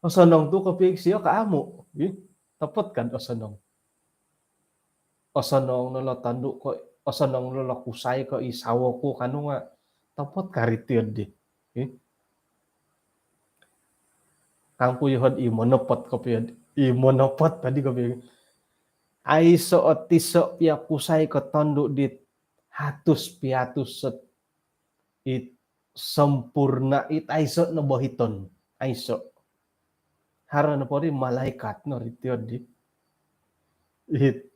Osanong tu kapig siya kaamo. Tapot kan osanong. Osanong no lo tando ko osanong no lo kusay ko isawa ko kanu nga tapot karitid di. Kang puyuhod imonopot ko piyod. Imonopot tadi ko piyod. Ay so otiso piya kusay ko tondo dit hatus piatus set it sempurna it aiso no bohiton aiso haro na po rin malaikat no ritiod di it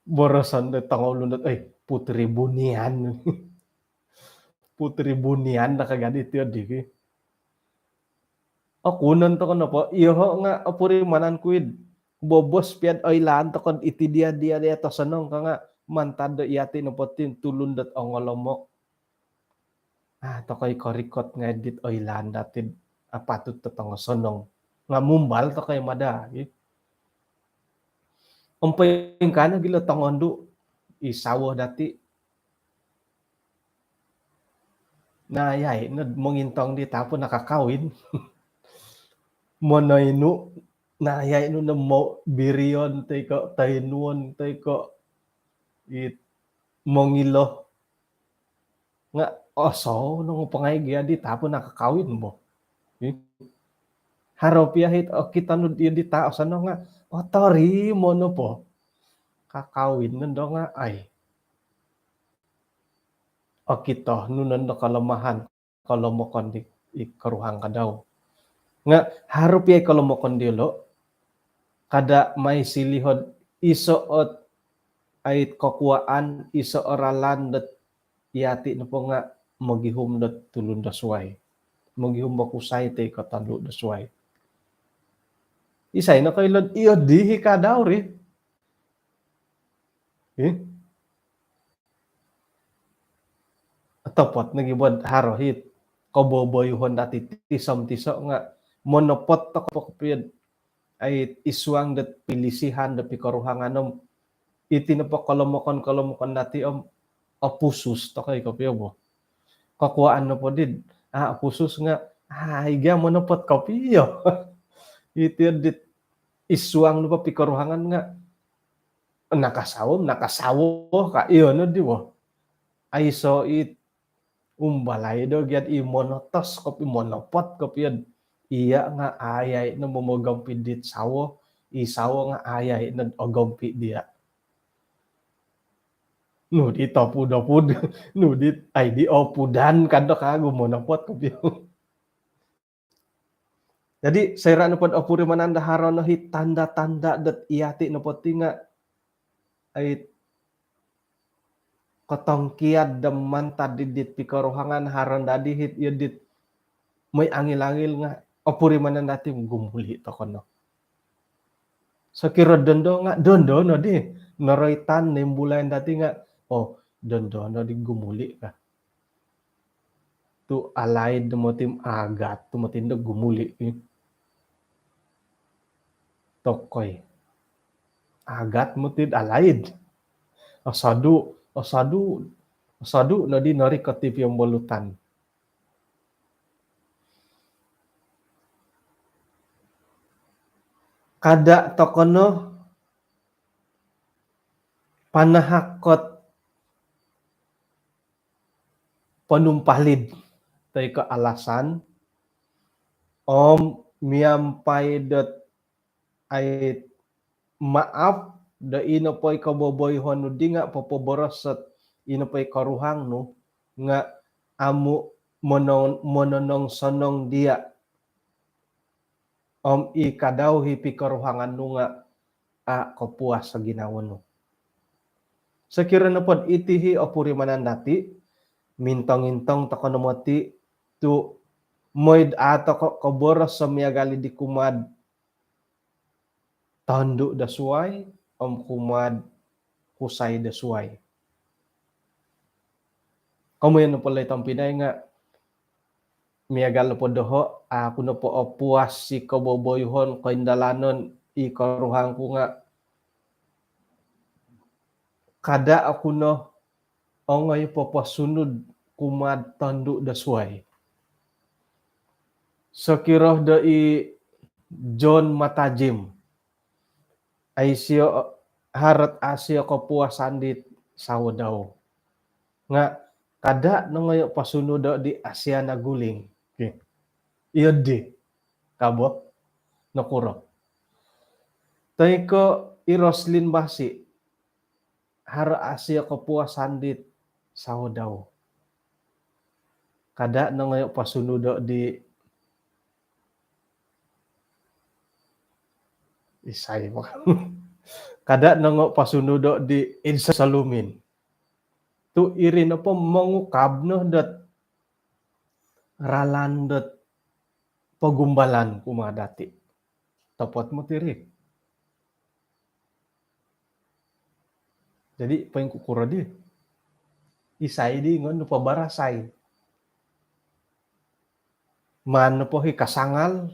borosan de tangolunod ay putri bunian na kagadi tiod di kunan to kono po iyo nga apuri manan kuid bobos piad oilan to kon iti dia to sanong ka nga mantado iati no potin tulundat ongolomok. To kay korikot nga edit oilan datid patut to tong sonong. Nga mumbal to kay mada. Umpayong kana gila tongondo isawo dati. Nayay no mongintong di tapo nakakawin. Monoyno nayay no na mo birion tay ko taynuon tay ko it mongilo nga so nung pangay gya di tapo nakakawin mo haro piyahit kita no di tao sano nga tori mo no po kakawin nando nga ay kita nunan no kalamahan kalomokon di ikaruhang ka daw nga haro piyay kalomokon di lo kada may silihod isoot ay kakuaan iso oralan dat iati na po nga magihum dat tulun da suway. Magihum makusay tay katalo da suway. Isay na kailod iyo dihi ka daw ri. Atopot nagibod harohit kaboboyhon dati tisam-tiso nga monopot to kapapiyad ay isuang dat pilisihan da pikaruhanganom iti na po kalomokon dati pusus to kay kapyo mo. Kakuaan na po din. Pusus nga Iga monopod kopi yo. Itu dit isuang nu pikaruhangan nga nakasawo ka iyo no di wo. Aiso it umbalay do giat i monotos kopi monopod kopi yan. Iya nga ayay na momogompi dit sawo, i sawo nga ayay na ogompi dia. Nu di topu nu di opudan kado kagu monopod kopi. Jadi saya nu pod opuri mananda harono hit tanda-tanda dat iati no potinga ai kotong kiat deman tadi dit pikarohangan haron dadi hit yedit may angil-angil nga opuri mananda ti gumuli to kono. Sakira dondo nga dondo no di noroitan nimbulayan dati nga dondo no di gumuli ka. Tu alaid mo tim agat tu matindo gumuli tokoy. Agat mo tid alaid. Osadu na di nari katip yung bolutan. Kada tokono panahakot panumpalid tay ka alasan miampai dot ay maaf da ino po'y kaboboyhon no di nga popoboros at ino po'y karuhang no nga amu mononong sonong dia ikadaw hipi karuhangan no nga kapuas sa ginawa no. Sakira na pod itihi opuri manandati mintong-intong takonomoti tu moid ato kaboros sa miyagali di kumad tondo da suway kumad kusay da suway. Kamuyan na pala itong pinay nga miyagal na po doho ako na po opuas si kaboboyhon kaindalanon ikaruhang ko nga kada ako no ngay po pasunod kumad tondo da suway. Sakira da John Matajim ay siya harat asya kapuasan dit sawo daw. Nga kada no ngayo pasunod di Asya naguling. Okay. Iyo di kabo nakuro. Tay ko Roslyn Basi hara Asya kapuasan dit sawo daw. Kada no ngayo pasunod di isay mo. Kada nango pasunudo di Insa Salumin. Tu iri na po mangukab no dat ralandot pagumbalan kumadati. Tapot mo tiri. Jadi paling kukura di. Isay di ngon no pabarasay. Man po hi kasangal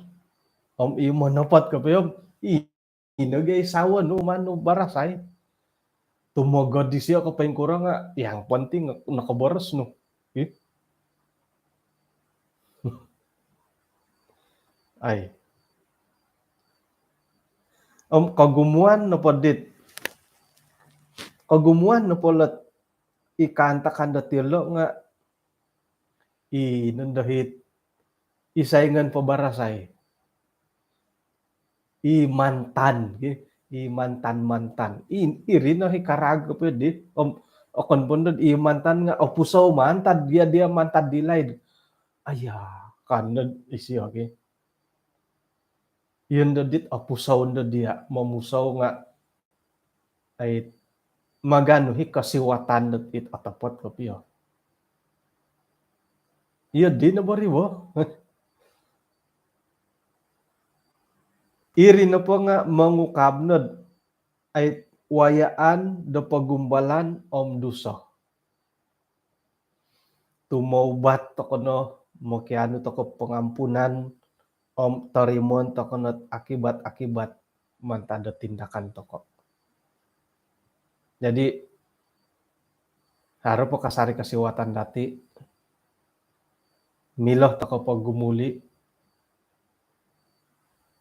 imo napot ka pa inagay sawa no man no barasay. Tumogod di siya kapag kurang nga yang penting nakaboros no. Ay. Kagumuan no podit. Kagumuan no polat ikanta-kanda tilo nga inundahit isayngan pabarasay. Mantan. Mantan. Iri na hikarag ko pwede. Okon pundod mantan nga opusaw mantan dia mantan dilaid. Aya kanad isyo okay. Yun dit opusaw na dia mamusaw nga ay magano hi kasiwatan dat it atapot ko piyo. Iya di na bariwo. Iri na po nga mangukabnod ay wayaan da pagumbalan duso. Tumaubat to kono mokiano to ko pengampunan tarimon to kono akibat-akibat mantada tindakan toko. Jadi harap po kasari kasiwatan dati Miloh toko pagumuli.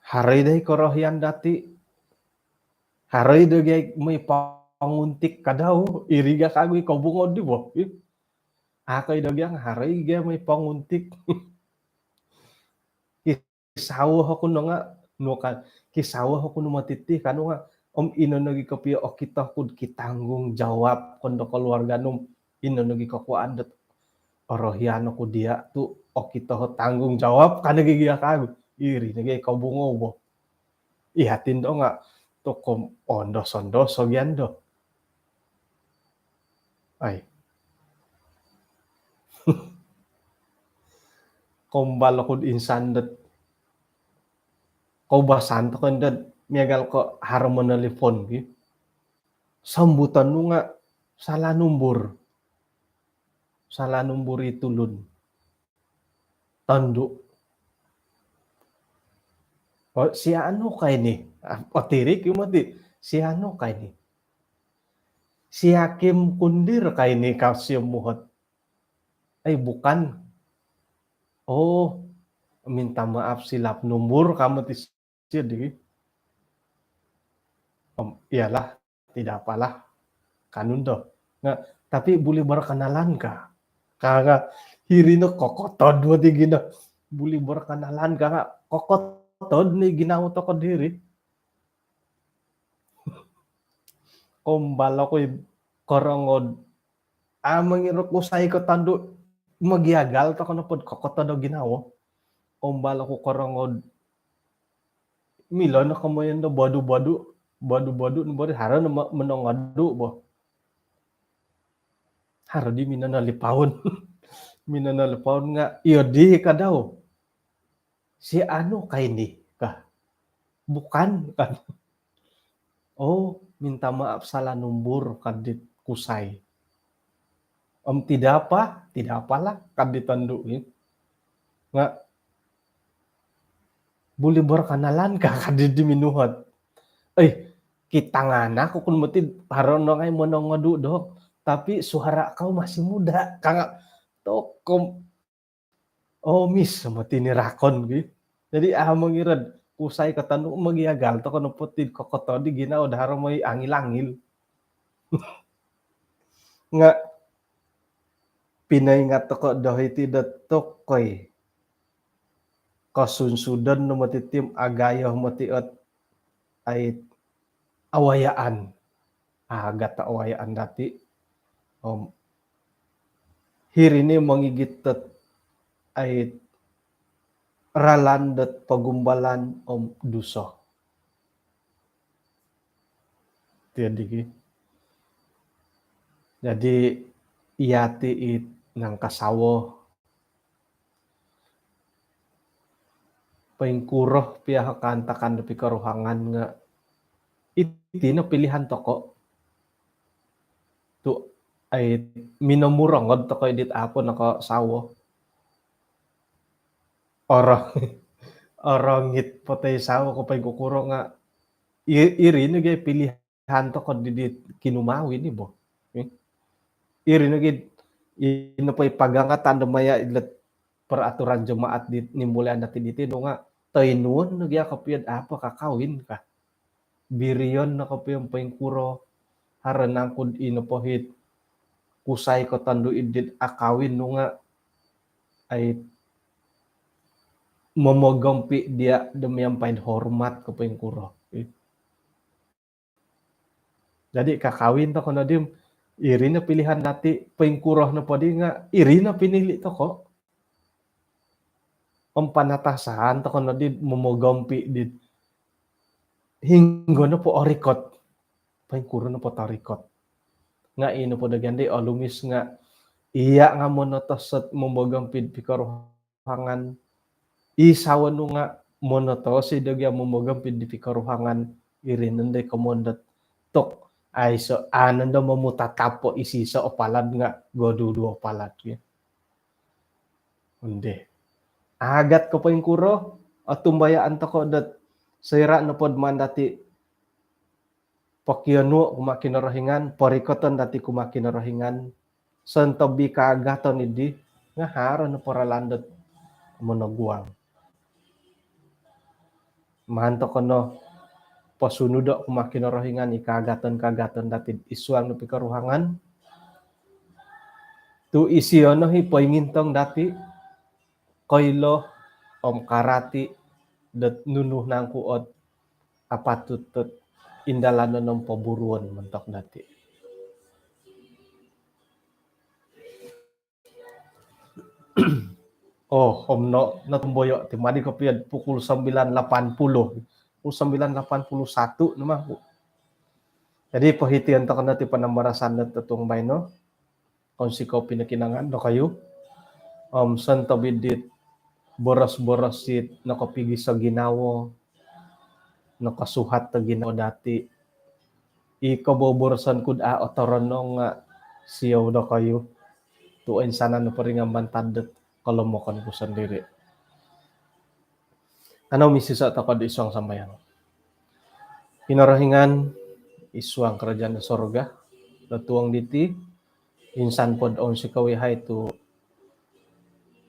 Haray day korohyan dati. Haray day may panguntik kadaw. Iriga kagoy kabungod di bo. Akay dagyang haray ga may panguntik. Kisawa ako no nga. No ka, kisawa ako no matiti. Kano nga, ino nagi kapiyo o kita kud kitanggung jawab kondo keluarga num ino nagi kakuan dat orohiano ko dia tu o kita ho tanggung jawab kan nagigiya kago. Iri nagi kabungo bo. Ihatin do nga to kom ondos-ondos so do. Ay. Kombal ko insan dat kau basan to kan dat miagal ko harmon telepon gi. Sambutan nu nga salah numbur. Salah numbur itu lun. Tanduk. Oh, si ano kay ni? O tirik yung mati. Si ano kay ni? Si Hakim Kundir kay ni kalsium muhot. Ay, bukan. Oh, minta maaf silap numbur kamu di. Iyalah, tidak apalah. Kanun do. Nga, tapi boleh berkenalan ka? Kaya hirino kokotod mo di gina. Boleh berkenalan ka nga. Kokotod ni ginawa to ko diri. Kombala ko korongod. Mangirok ko say ko tando magiagal to kono pod kokotod o ginawa. Kombala ko korongod. Milo na kamayan do badu-badu. Badu-badu nubari hara na menongadu bo. Hara di minanalipawon. Minanalipawon nga. Iyo di ka daw. Si ano kay ni ka? Bukan kan? Oh, minta maaf salah numbur kadit kusay. Tidak apalah kadit tanduin. Nga, boleh berkenalan ka kadit diminuhat. Kita ngana ko kun mati haron ngay monongadu dok. Tapi suara kau masih muda. Kanga tokom. Oh, miss mati ni rakon gitu. Jadi mangirad kusay katanu magiagal to kono putid kokoto di gina udah harang may angil-angil. Nga pinaingat to ko dahi ti datok koy. Kasunsudan no matitim agayo matiot ay awayaan. Gata awayaan dati. Hirini mangigitat ay ralandat pagumbalan duso. Jadi iyati it ng kasawo. Paingkuroh pihak kantakan dapi karuhangan nga iti na pilihan toko. Tu ay minamurangod toko edit ako naka sawo. Orangit patay sawo ko paingkukuro nga iri nagay pilihan toko didit kinumawi ni bo. Iri nagay ino pa'y pagangatan maya ilat peraturan jemaat di nimbulan natin dito no nga tainuan nagya kapiyad apa kakawin ka. Biriyon na kapiyang paingkuro haranang kud ino pohit kusay ko tandu idit akawin no nga ay momogampi dia demi yang pain hormat ke paingkuro. Jadi kakawin to kono dim iri na pilihan dati paingkuroh na podi nga iri na pinili to ko. Panatasan to kono di momogampi di hinggo na po orikot. Paingkuro na po tarikot. Nga ino po dagandi lumis nga iya nga monotos momogampi pikaruhangan isawan no nga monotos dagya momogampi di pikaruhangan iri nanday komondat tok ay so ananda mamutatapo isisa o palad nga godudo palad ya. Hindi. Agat ko paingkuro at tumbayaan to ko dat sayra na pod man dati pakiano kumakinarahingan parikoton dati kumakinarahingan santabi kaagaton idi nga haro na paralandat monoguang. Mahanto kono posunudo kumakinorohingan ikagatan dati isuang no pikaruhangan. Tu isiono hi poingintong dati koilo om karati dat nunuh nangkuot apatutut indalano ng paburuan mentok dati. Oh, om no natumboyo timadi ko piyad pukul 9.80. Pukul 9.81 naman po. Jadi pohitian to kana ti panambarasan na tatong bayno. Kung sikaw pinakinangan no kayo. Santo bidit boros-boros sit nakapigi sa ginawo. Nakasuhat ta ginawo dati. Ikaboborosan kud a otoronong nga siyaw na kayo. Tuin sana no paringang bantadet kalau mo kan ko sendiri. Ano misisa takod isang sambayan. Pinarahingan iswang kerajaan sorga. Latuang diti. Insan pod on si kawihay tu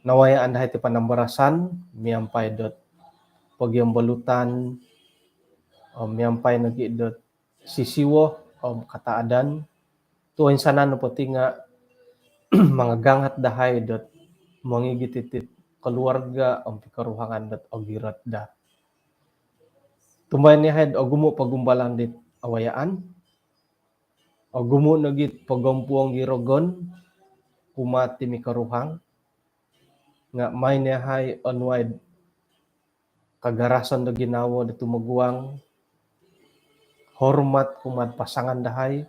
nawayaan dahi ti panambarasan. Miyampay dot pagyambalutan. Miyampay nagi dot sisiwo kataadan. Tuin sana no pati nga mga gangat dahay dot mangigititit keluarga pikaruhangan dat ogirat da. Tumbay ni head o gumo pagumbalan dit awayaan. O gumo nagit pagampuang girogon kumati mikaruhang. Nga may nihay onwide kagarasan da ginawa da tumaguang. Hormat kumad pasangan dahay.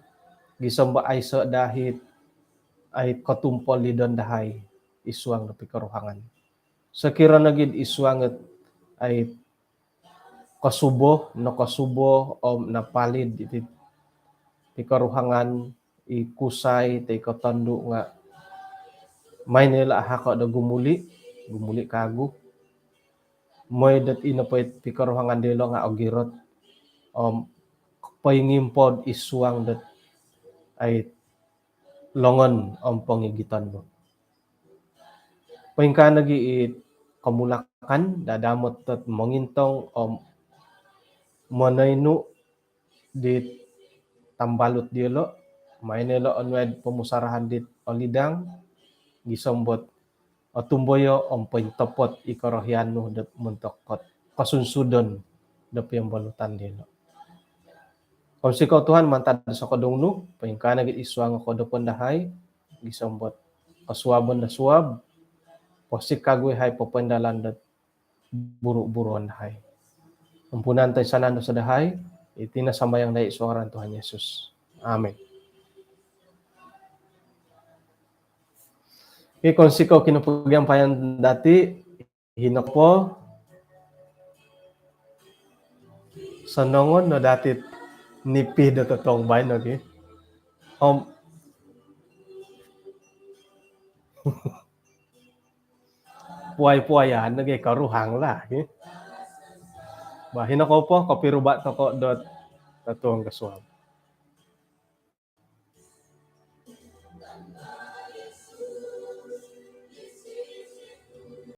Gisamba ay sa dahit ay katumpol lidon dahay. Iswang na pikaruhangan. Sakira nagid iswanget ay kasubo o napalid iti pikaruhangan ikusay tay katandu nga may nila hako da gumuli kago moy dat inapay pikaruhangan dilo nga ogirot paingimpod iswang dat ay longon pangigitan mo. Paingka nagi kamulakan dadamot tat mangintong manayno dit tambalot dilo may nilo onwed pamusarahan dit olidang gisambot o tumboyo paintopot ikarohyano dat muntokot kasunsudon da piyambalutan dilo. Kung sikaw Tuhan mantad sa kadungno paingka nagit iswang ako da pondahay gisambot kasuwabon da suwab posik kagwe hay papandalan dat buru-buruan dahay. Ampunan tayo sanano sa dahay, itinasambayang dahi suaran Tuhan Yesus. Amen. Okay, kung sikaw kinupagyampayan dati, hinok po, sa nongon no dati nipi da totong bayan, okay? Puay-puayan, nagay karuhang la, okay? Bahin ako po, kapirubat ako dot tatuang kasuwab.